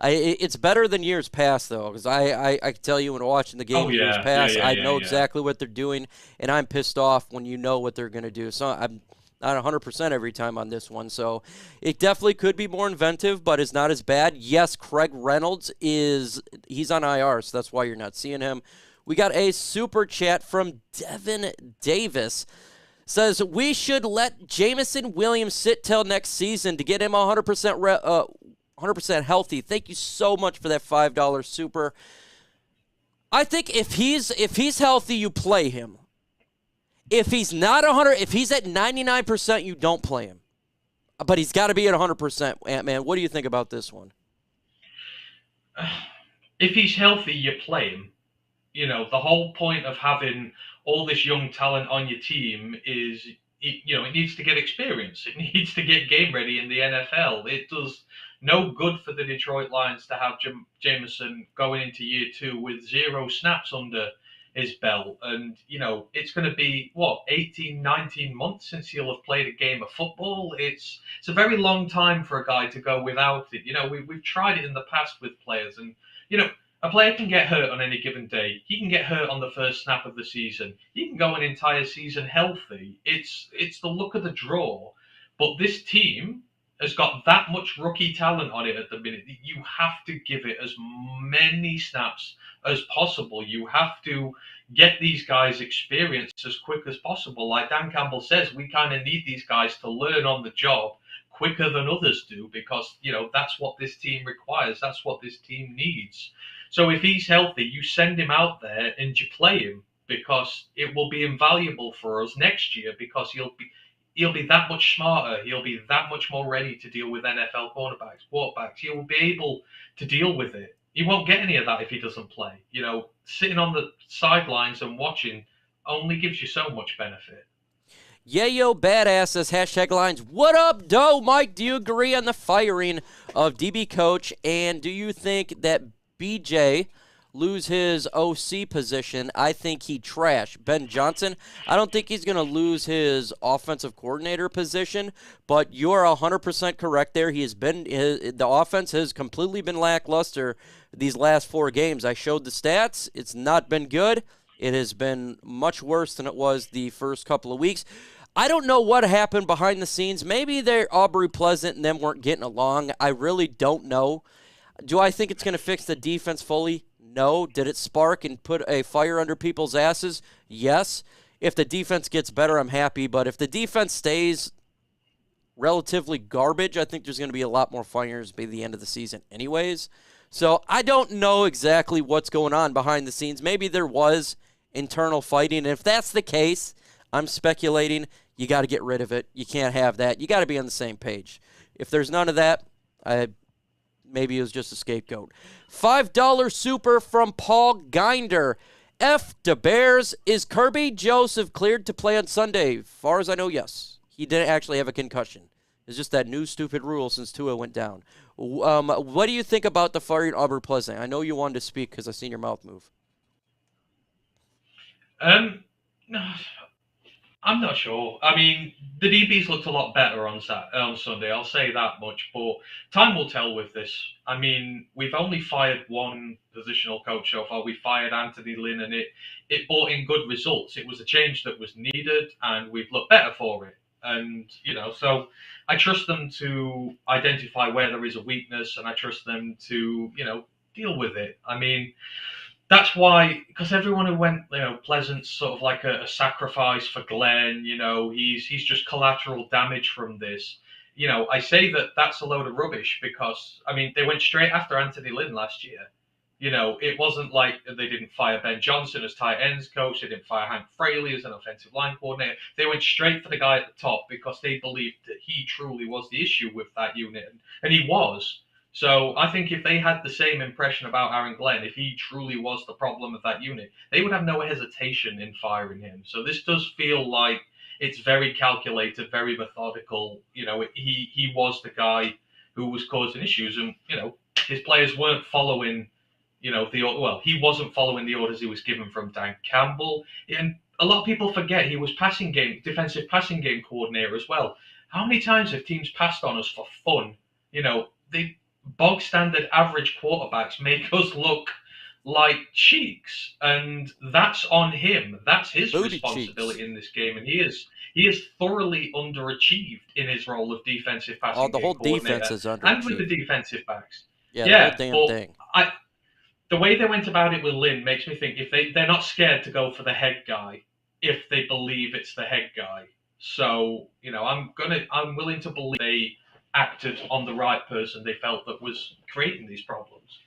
It's better than years past, though, because I can tell you when watching the game years past, I know exactly what they're doing, and I'm pissed off when you know what they're going to do. So I'm not 100% every time on this one. So it definitely could be more inventive, but it's not as bad. Yes, Craig Reynolds he's on IR, so that's why you're not seeing him. We got a super chat from Devin Davis. Says, we should let Jameson Williams sit till next season to get him 100% healthy. Thank you so much for that $5 super. I think if he's healthy, you play him. If he's not 100, if he's at 99%, you don't play him. But he's got to be at 100%. Ant-Man, what do you think about this one? If he's healthy, you play him. The whole point of having all this young talent on your team is, it needs to get experience. It needs to get game ready in the NFL. It does no good for the Detroit Lions to have Jameson going into year 2 with 0 snaps under his belt. And, it's going to be, 18, 19 months since he'll have played a game of football. It's a very long time for a guy to go without it. We've tried it in the past with players, and, a player can get hurt on any given day. He can get hurt on the first snap of the season. He can go an entire season healthy. It's the luck of the draw. But this team has got that much rookie talent on it at the minute. You have to give it as many snaps as possible. You have to get these guys experience as quick as possible. Like Dan Campbell says, we kind of need these guys to learn on the job quicker than others do because, that's what this team requires. That's what this team needs. So if he's healthy, you send him out there and you play him because it will be invaluable for us next year because he'll be that much smarter. He'll be that much more ready to deal with NFL cornerbacks, quarterbacks. He'll be able to deal with it. He won't get any of that if he doesn't play. Sitting on the sidelines and watching only gives you so much benefit. Yayo Badass says, #lines. What up, Doe? Mike, do you agree on the firing of DB coach? And do you think that BJ lose his OC position? I think he trash. Ben Johnson, I don't think he's going to lose his offensive coordinator position, but you're 100% correct there. The offense has completely been lackluster these last 4 games. I showed the stats. It's not been good. It has been much worse than it was the first couple of weeks. I don't know what happened behind the scenes. Maybe Aubrey Pleasant and them weren't getting along. I really don't know. Do I think it's going to fix the defense fully? No. Did it spark and put a fire under people's asses? Yes. If the defense gets better, I'm happy. But if the defense stays relatively garbage, I think there's going to be a lot more fires by the end of the season anyways. So I don't know exactly what's going on behind the scenes. Maybe there was internal fighting. And if that's the case, I'm speculating, you got to get rid of it. You can't have that. You got to be on the same page. If there's none of that, maybe it was just a scapegoat. $5 super from Paul Ginder. F the Bears. Is Kirby Joseph cleared to play on Sunday? Far as I know, yes. He didn't actually have a concussion. It's just that new stupid rule since Tua went down. What do you think about the firing Aubrey Pleasant? I know you wanted to speak because I seen your mouth move. I'm not sure. I mean, the DBs looked a lot better on Sunday. I'll say that much. But time will tell with this. I mean, we've only fired one positional coach so far. We fired Anthony Lynn, and it brought in good results. It was a change that was needed, and we've looked better for it. And, so I trust them to identify where there is a weakness, and I trust them to, deal with it. I mean, that's why, because everyone who went, Pleasant's sort of like a sacrifice for Glenn, he's just collateral damage from this. I say that that's a load of rubbish because, I mean, they went straight after Anthony Lynn last year. You know, it wasn't like they didn't fire Ben Johnson as tight ends coach. They didn't fire Hank Fraley as an offensive line coordinator. They went straight for the guy at the top because they believed that he truly was the issue with that unit. And he was. So I think if they had the same impression about Aaron Glenn, if he truly was the problem of that unit, they would have no hesitation in firing him. So this does feel like it's very calculated, very methodical. You know, he was the guy who was causing issues. And, you know, his players weren't following, you know, he wasn't following the orders he was given from Dan Campbell. And a lot of people forget he was defensive passing game coordinator as well. How many times have teams passed on us for fun? You know, the bog standard average quarterbacks make us look like cheeks, and that's on him. That's his Booty responsibility cheeks. in this game, and he is thoroughly underachieved in his role of defensive passing The game whole coordinator, defense is and with the underachieved. defensive backs. Yeah, the Yeah, whole damn but thing. the way they went about it with Lynn makes me think if they're not scared to go for the head guy if they believe it's the head guy. So, you know, I'm willing to believe they acted on the right person they felt that was creating these problems.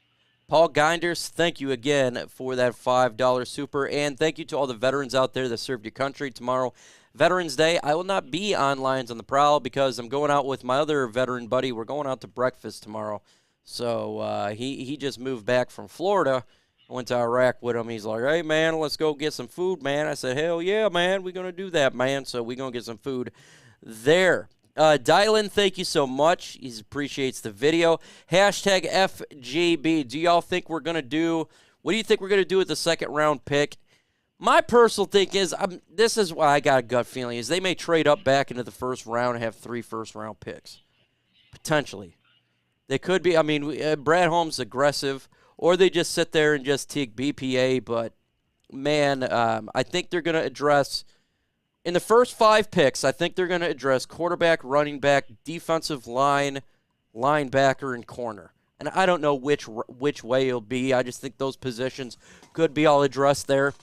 Paul Geinders, thank you again for that $5 super, and thank you to all the veterans out there that served your country. Tomorrow, Veterans Day, I will not be on Lions on the Prowl because I'm going out with my other veteran buddy. We're going out to breakfast tomorrow. So he just moved back from Florida. I went to Iraq with him. He's like, hey, man, let's go get some food, man. I said, hell yeah, man, we're going to do that, man. So we're going to get some food there. Dylan, thank you so much. He appreciates the video. Hashtag FGB. Do y'all think we're going to do – what do you think we're going to do with the second-round pick? My personal think is this is why I got a gut feeling is they may trade up back into the first round and have 3 first-round picks, potentially. They could be – I mean, Brad Holmes aggressive, or they just sit there and just take BPA. But, man, I think they're going to address – in the first 5 picks, I think they're going to address quarterback, running back, defensive line, linebacker, and corner. And I don't know which way it'll be. I just think those positions could be all addressed there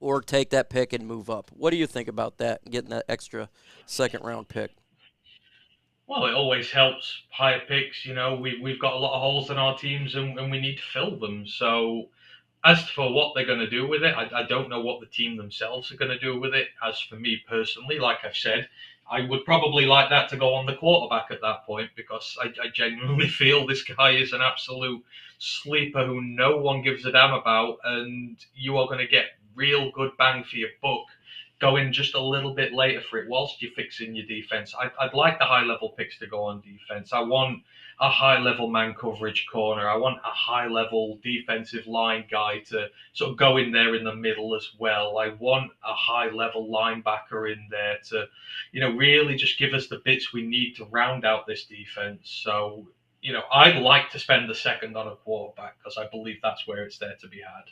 or take that pick and move up. What do you think about that, getting that extra second-round pick? Well, it always helps higher picks. You know, we've got a lot of holes in our teams and we need to fill them. So as for what they're going to do with it, I don't know what the team themselves are going to do with it. As for me personally, like I've said, I would probably like that to go on the quarterback at that point because I genuinely feel this guy is an absolute sleeper who no one gives a damn about, and you are going to get real good bang for your buck going just a little bit later for it whilst you're fixing your defense. I'd like the high-level picks to go on defense. I want a high-level man coverage corner. I want a high-level defensive line guy to sort of go in there in the middle as well. I want a high-level linebacker in there to, you know, really just give us the bits we need to round out this defense. So, you know, I'd like to spend the second on a quarterback because I believe that's where it's there to be had.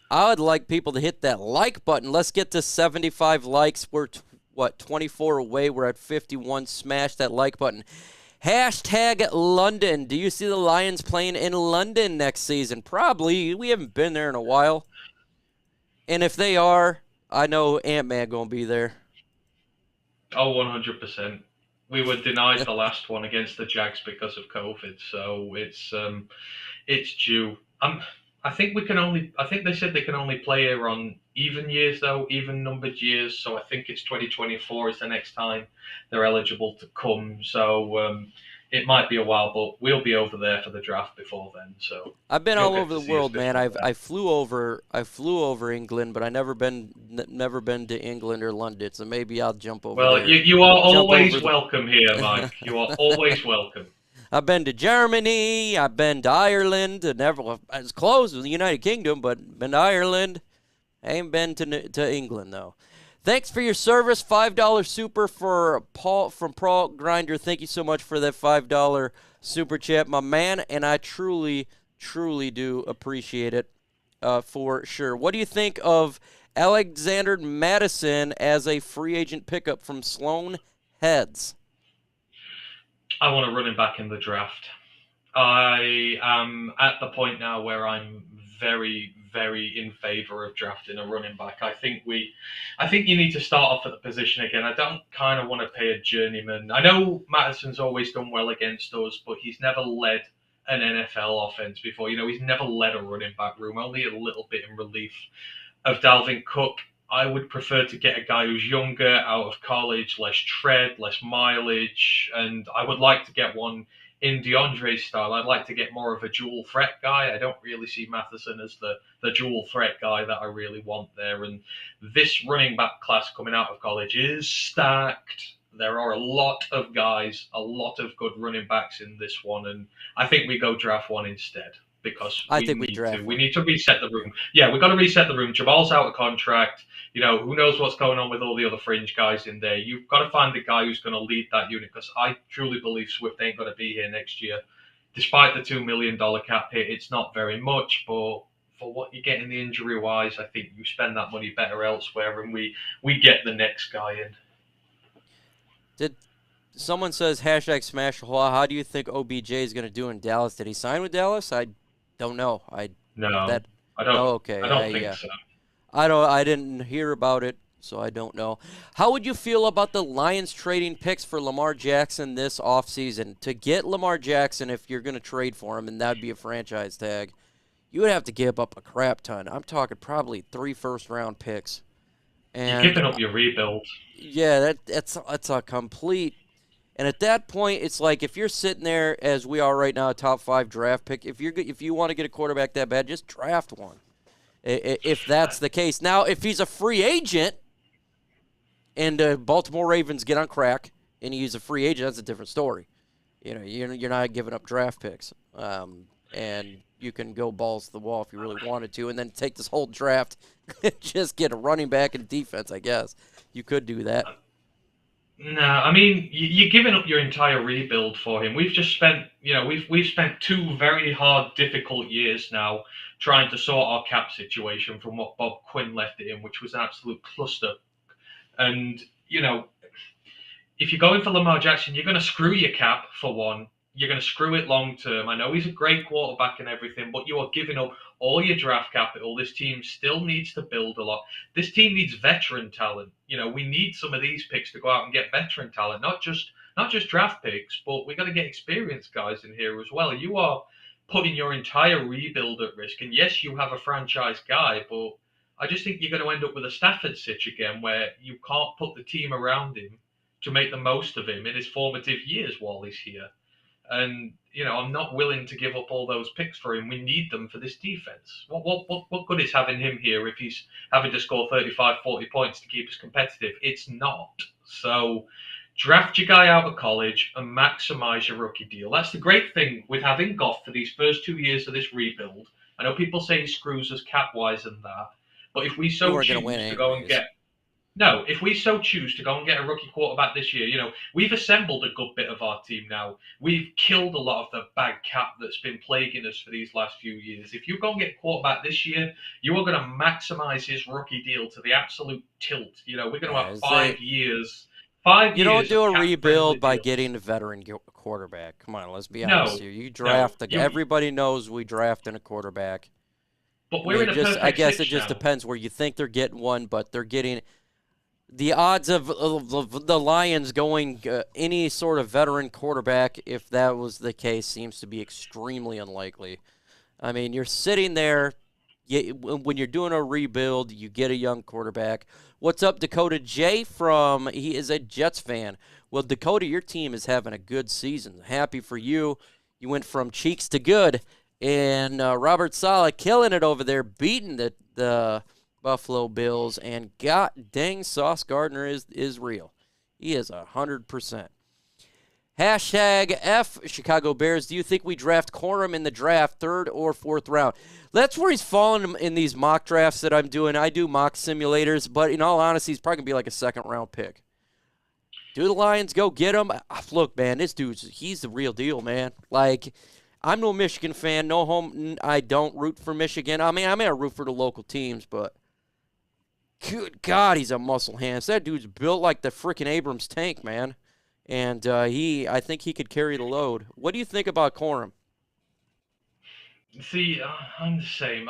I would like people to hit that like button. Let's get to 75 likes. We're, 24 away. We're at 51. Smash that like button. Hashtag London. Do you see the Lions playing in London next season? Probably. We haven't been there in a while. And if they are, I know Ant-Man going to be there. Oh, 100%. We were denied the last one against the Jags because of COVID, so it's due. I think they said they can only play here on even years though, even numbered years. So I think it's 2024 is the next time they're eligible to come. So it might be a while, but we'll be over there for the draft before then. So I've been all over the world, man. I flew over England, but I never been to England or London. So maybe I'll jump over there. Well, you are always welcome here, Mike. You are always welcome. I've been to Germany. I've been to Ireland. It's close to the United Kingdom, but been to Ireland. I ain't been to England, though. Thanks for your service. $5 super from Paul Grinder. Thank you so much for that $5 super chat, my man, and I truly, truly do appreciate it for sure. What do you think of Alexander Madison as a free agent pickup from Sloan Heads? I want a running back in the draft. I am at the point now where I'm very, very in favor of drafting a running back. I think you need to start off at the position again. I don't kind of want to pay a journeyman. I know Madison's always done well against us, but he's never led an NFL offense before. He's never led a running back room, only a little bit in relief of Dalvin Cook. I would prefer to get a guy who's younger, out of college, less tread, less mileage, and I would like to get one in DeAndre's style. I'd like to get more of a dual threat guy. I don't really see Matheson as the dual threat guy that I really want there. And this running back class coming out of college is stacked. There are a lot of guys, a lot of good running backs in this one, and I think we go draft one instead. Because I think we draft to. one. We need to reset the room. Yeah, we've got to reset the room. Jamal's out of contract. Who knows what's going on with all the other fringe guys in there. You've got to find the guy who's going to lead that unit, because I truly believe Swift ain't going to be here next year. Despite the $2 million cap hit, it's not very much, but for what you get in the injury-wise, I think you spend that money better elsewhere, and we get the next guy in. Someone says hashtag smash Hua. How do you think OBJ is going to do in Dallas? Did he sign with Dallas? I don't know. I don't. Oh, okay. I don't think so. I didn't hear about it, so I don't know. How would you feel about the Lions trading picks for Lamar Jackson this offseason? To get Lamar Jackson, if you're going to trade for him, and that'd be a franchise tag, you would have to give up a crap ton. I'm talking probably 3 first-round picks. And you're giving up your rebuild. Yeah, that's a complete. And at that point, it's like if you're sitting there as we are right now, a top 5 draft pick. If you want to get a quarterback that bad, just draft one. If that's the case. Now, if he's a free agent, and Baltimore Ravens get on crack, and he's a free agent, that's a different story. You're not giving up draft picks, and you can go balls to the wall if you really wanted to, and then take this whole draft, and just get a running back and defense. I guess you could do that. No, I mean you're giving up your entire rebuild for him. We've just spent, we've spent 2 very hard, difficult years now trying to sort our cap situation from what Bob Quinn left it in, which was an absolute cluster. And if you're going for Lamar Jackson, you're going to screw your cap for one. You're going to screw it long term. I know he's a great quarterback and everything, but you are giving up all your draft capital. This team still needs to build a lot. This team needs veteran talent. We need some of these picks to go out and get veteran talent, not just draft picks, but we got to get experienced guys in here as well. You are putting your entire rebuild at risk. And yes, you have a franchise guy, but I just think you're going to end up with a Stafford sitch again, where you can't put the team around him to make the most of him in his formative years while he's here. And, I'm not willing to give up all those picks for him. We need them for this defense. What good is having him here if he's having to score 35, 40 points to keep us competitive? It's not. So draft your guy out of college and maximize your rookie deal. That's the great thing with having Goff for these first 2 years of this rebuild. I know people say he screws us cap-wise and that, but if we so choose to go and get... No, if we so choose to go and get a rookie quarterback this year, we've assembled a good bit of our team now. We've killed a lot of the bad cap that's been plaguing us for these last few years. If you go and get a quarterback this year, you are going to maximize his rookie deal to the absolute tilt. We're going to have 5 years. 5 years. You don't do a rebuild by getting a veteran quarterback. Come on, let's be honest here. You draft everybody knows we draft in a quarterback. But we're in a perfect I guess it sitch just now. depends where you think they're getting one, but they're getting. The odds of the Lions going any sort of veteran quarterback, if that was the case, seems to be extremely unlikely. I mean, you're sitting there. When you're doing a rebuild, you get a young quarterback. What's up, Dakota J? He is a Jets fan. Well, Dakota, your team is having a good season. Happy for you. You went from cheeks to good. And Robert Saleh killing it over there, beating the Buffalo Bills, and god dang, Sauce Gardner is real. He is 100%. Hashtag F Chicago Bears. Do you think we draft Corum in the draft, 3rd or 4th round? That's where he's fallen in these mock drafts that I'm doing. I do mock simulators, but in all honesty, he's probably going to be like a 2nd round pick. Do the Lions go get him? Look, man, this he's the real deal, man. Like, I'm no Michigan fan, no home. I don't root for Michigan. I mean, I may root for the local teams, but good God, he's a muscle hand. That dude's built like the freaking Abrams tank, man. And I think he could carry the load. What do you think about Corum? See, I'm the same.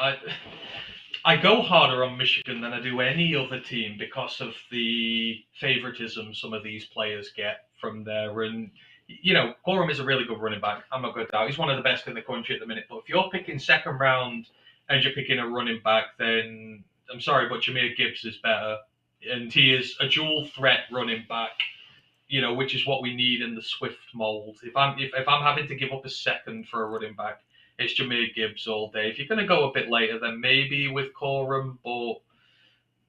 I go harder on Michigan than I do any other team because of the favoritism some of these players get from there. And, Corum is a really good running back. I'm not going to doubt. He's one of the best in the country at the minute. But if you're picking second round and you're picking a running back, then I'm sorry, but Jahmyr Gibbs is better. And he is a dual threat running back, which is what we need in the Swift mold. If I'm having to give up a second for a running back, it's Jahmyr Gibbs all day. If you're going to go a bit later, then maybe with Corum, but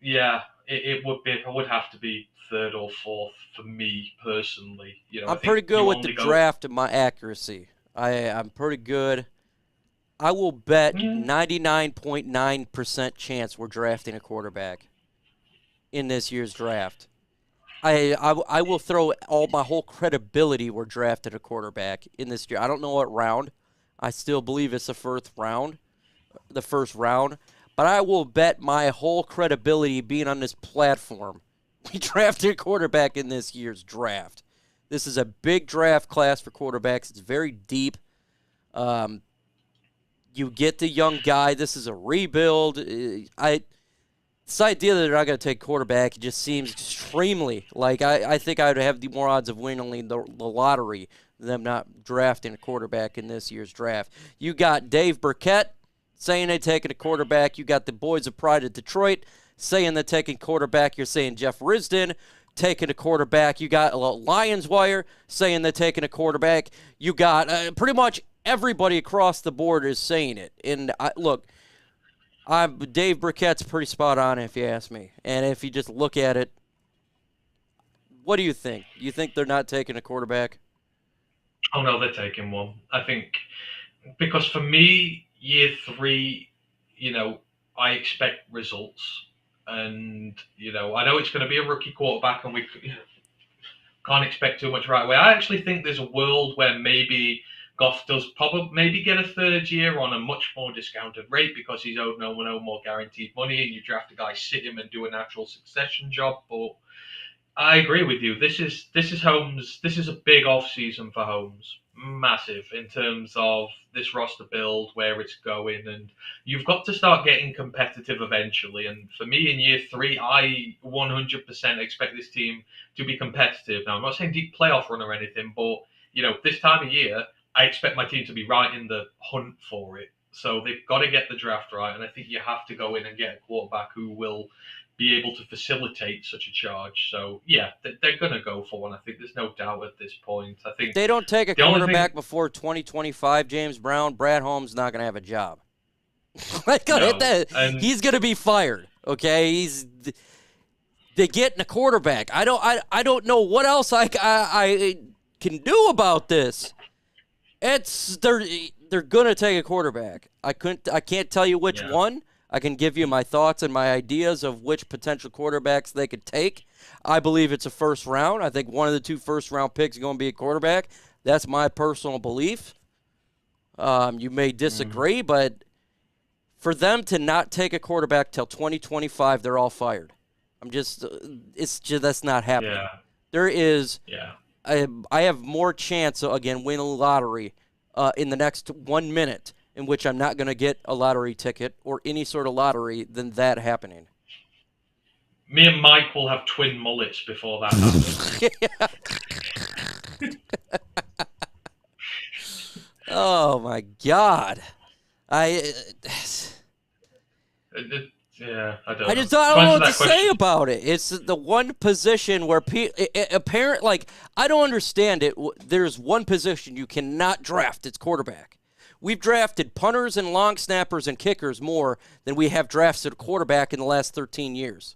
yeah, it would have to be third or fourth for me personally. I'm pretty good with the draft and my accuracy. I'm pretty good. I will bet 99.9% chance we're drafting a quarterback in this year's draft. I will throw my whole credibility we're drafting a quarterback in this year. I don't know what round. I still believe it's the first round. But I will bet my whole credibility being on this platform we drafted a quarterback in this year's draft. This is a big draft class for quarterbacks. It's very deep. You get the young guy. This is a rebuild. This idea that they're not going to take quarterback just seems extremely like I think I would have the more odds of winning the lottery than them not drafting a quarterback in this year's draft. You got Dave Burkett saying they're taking a quarterback. You got the Boys of Pride of Detroit saying they're taking quarterback. You're saying Jeff Risdon taking a quarterback. You got Lions Wire saying they're taking a quarterback. You got pretty much everybody across the board is saying it. And look, Dave Burkett's pretty spot on if you ask me. And if you just look at it, what do you think? You think they're not taking a quarterback? Oh, no, they're taking one. I think because for me, year 3, I expect results. And, I know it's going to be a rookie quarterback and we can't expect too much right away. I actually think there's a world where maybe Goff does maybe get a third year on a much more discounted rate because he's owed no more guaranteed money and you draft a guy, sit him and do a natural succession job. But I agree with you. This is Holmes. This is a big off season for Holmes. Massive in terms of this roster build, where it's going, and you've got to start getting competitive eventually. And for me, in year 3, I 100% expect this team to be competitive. Now, I'm not saying deep playoff run or anything, but this time of year, I expect my team to be right in the hunt for it. So they've got to get the draft right, and I think you have to go in and get a quarterback who will be able to facilitate such a charge. So, yeah, they're going to go for one. I think there's no doubt at this point. I think if they don't take a quarterback before 2025, James Brown, Brad Holmes not going to have a job. He's going to be fired, okay? They're getting a quarterback. I don't know what else I can do about this. They're going to take a quarterback. I can't tell you which one. I can give you my thoughts and my ideas of which potential quarterbacks they could take. I believe it's a first round. I think one of the 2 first-round picks is going to be a quarterback. That's my personal belief. You may disagree, but for them to not take a quarterback till 2025, they're all fired. That's not happening. Yeah. There is. Yeah. I have more chance again winning a lottery in the next 1 minute, in which I'm not going to get a lottery ticket or any sort of lottery than that happening. Me and Mike will have twin mullets before that happens. Oh, my God. I don't know what to say about it. It's the one position where apparently, I don't understand it. There's one position you cannot draft. It's quarterback. We've drafted punters and long snappers and kickers more than we have drafted a quarterback in the last 13 years.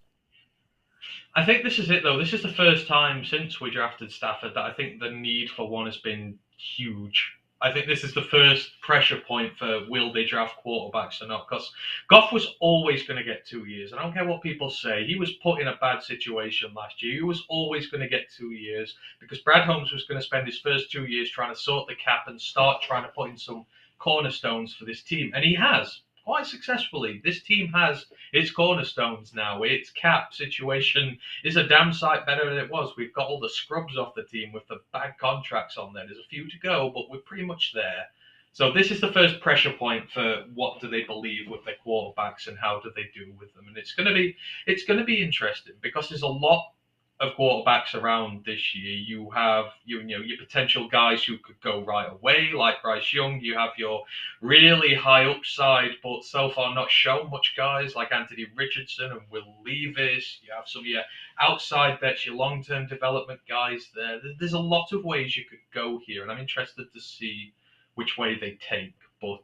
I think this is it, though. This is the first time since we drafted Stafford that I think the need for one has been huge. I think this is the first pressure point for will they draft quarterbacks or not, because Goff was always going to get 2 years. I don't care what people say. He was put in a bad situation last year. He was always going to get 2 years because Brad Holmes was going to spend his first 2 years trying to sort the cap and start trying to put in some cornerstones for this team. And he has, quite successfully. This team has its cornerstones now. Its cap situation is a damn sight better than it was. We've got all the scrubs off the team with the bad contracts on there. There's a few to go, but we're pretty much there. So this is the first pressure point for what do they believe with their quarterbacks and how do they do with them. And it's going to be interesting because there's a lot of quarterbacks around this year. You have your potential guys who could go right away, like Bryce Young. You have your really high upside, but so far not shown much guys like Anthony Richardson and Will Levis. You have some of your outside bets, your long-term development guys there. There's a lot of ways you could go here, and I'm interested to see which way they take. But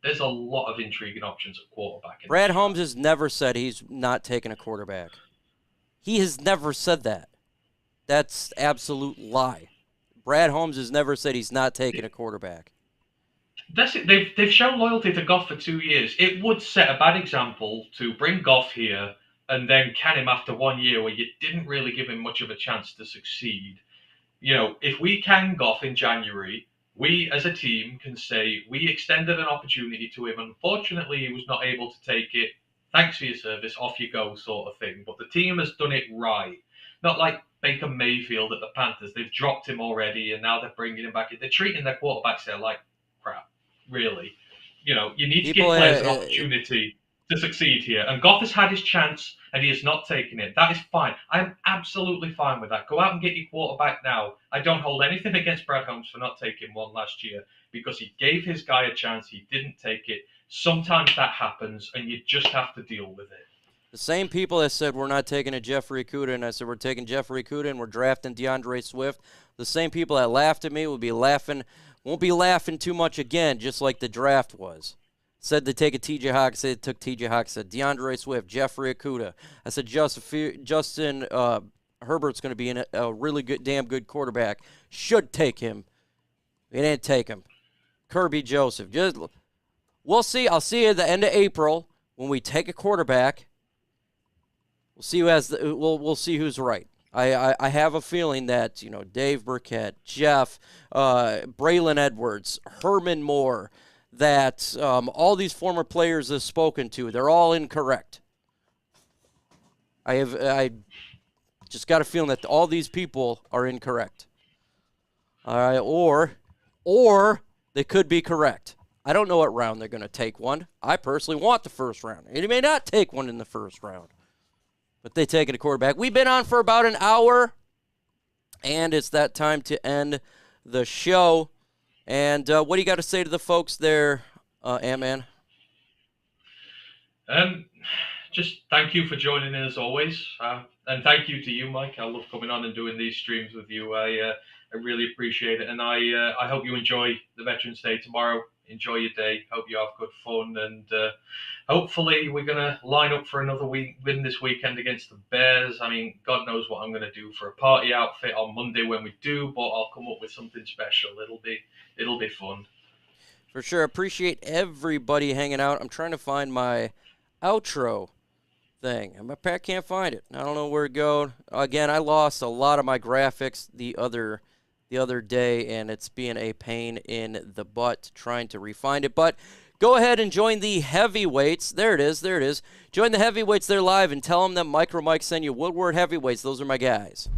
there's a lot of intriguing options at quarterback. Brad Holmes has never said he's not taking a quarterback. He has never said that. That's absolute lie. Brad Holmes has never said he's not taking a quarterback. That's it. They've shown loyalty to Goff for 2 years. It would set a bad example to bring Goff here and then can him after 1 year where you didn't really give him much of a chance to succeed. If we can Goff in January, we as a team can say we extended an opportunity to him. Unfortunately, he was not able to take it. Thanks for your service, off you go sort of thing. But the team has done it right. Not like Baker Mayfield at the Panthers. They've dropped him already and now they're bringing him back. They're treating their quarterbacks there like crap, really. You need to give players an opportunity to succeed here. And Goff has had his chance and he has not taken it. That is fine. I'm absolutely fine with that. Go out and get your quarterback now. I don't hold anything against Brad Holmes for not taking one last year because he gave his guy a chance. He didn't take it. Sometimes that happens and you just have to deal with it. The same people that said we're not taking a Jeffrey Okudah and I said we're taking Jeffrey Okudah and we're drafting DeAndre Swift, the same people that laughed at me won't be laughing too much again, just like the draft was. Said to take a T.J. Hawk, said took T.J. Hawk, said DeAndre Swift, Jeffrey Okudah. I said Justin Herbert's going to be a really damn good quarterback. Should take him. He didn't take him. Kirby Joseph. We'll see. I'll see you at the end of April when we take a quarterback. We'll see we'll see who's right. I have a feeling that Dave Burkett, Jeff, Braylon Edwards, Herman Moore, that all these former players have spoken to, they're all incorrect. I just got a feeling that all these people are incorrect. All right, or they could be correct. I don't know what round they're going to take one. I personally want the first round. He may not take one in the first round, but they take a quarterback. We've been on for about an hour, and it's that time to end the show. And what do you got to say to the folks there, Ant-Man? Just thank you for joining in as always. And thank you to you, Mike. I love coming on and doing these streams with you. I really appreciate it. And I hope you enjoy the Veterans Day tomorrow. Enjoy your day. Hope you have good fun. And hopefully we're going to line up for another win this weekend against the Bears. I mean, God knows what I'm going to do for a party outfit on Monday when we do, but I'll come up with something special. It'll be fun. For sure. Appreciate everybody hanging out. I'm trying to find my outro thing. I can't find it. I don't know where to go. Again, I lost a lot of my graphics the other day, and it's being a pain in the butt trying to refine it. But go ahead and join the heavyweights. There it is. Join the heavyweights there live and tell them that MicroMike sent you Woodward heavyweights. Those are my guys.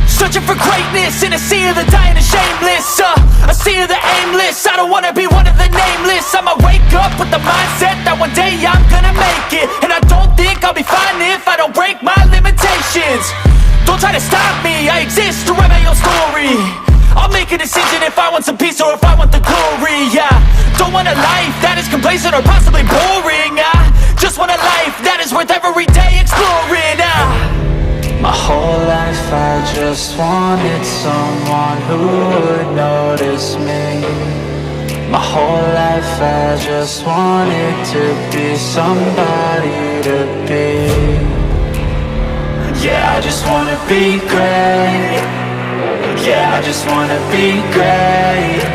Searching for greatness in a sea of the dying and shameless, a sea of the aimless. I don't wanna be one of the nameless. I'ma wake up with the mindset that one day I'm gonna make it. And I don't think I'll be fine if I don't break my limitations. Don't try to stop me, I exist to write my own story. I'll make a decision if I want some peace or if I want the glory. Yeah, don't want a life that is complacent or possibly boring. I just want a life that is worth every day exploring. My whole life I just wanted someone who would notice me. My whole life I just wanted to be somebody to be. Yeah, I just wanna be great. Yeah, I just wanna be great.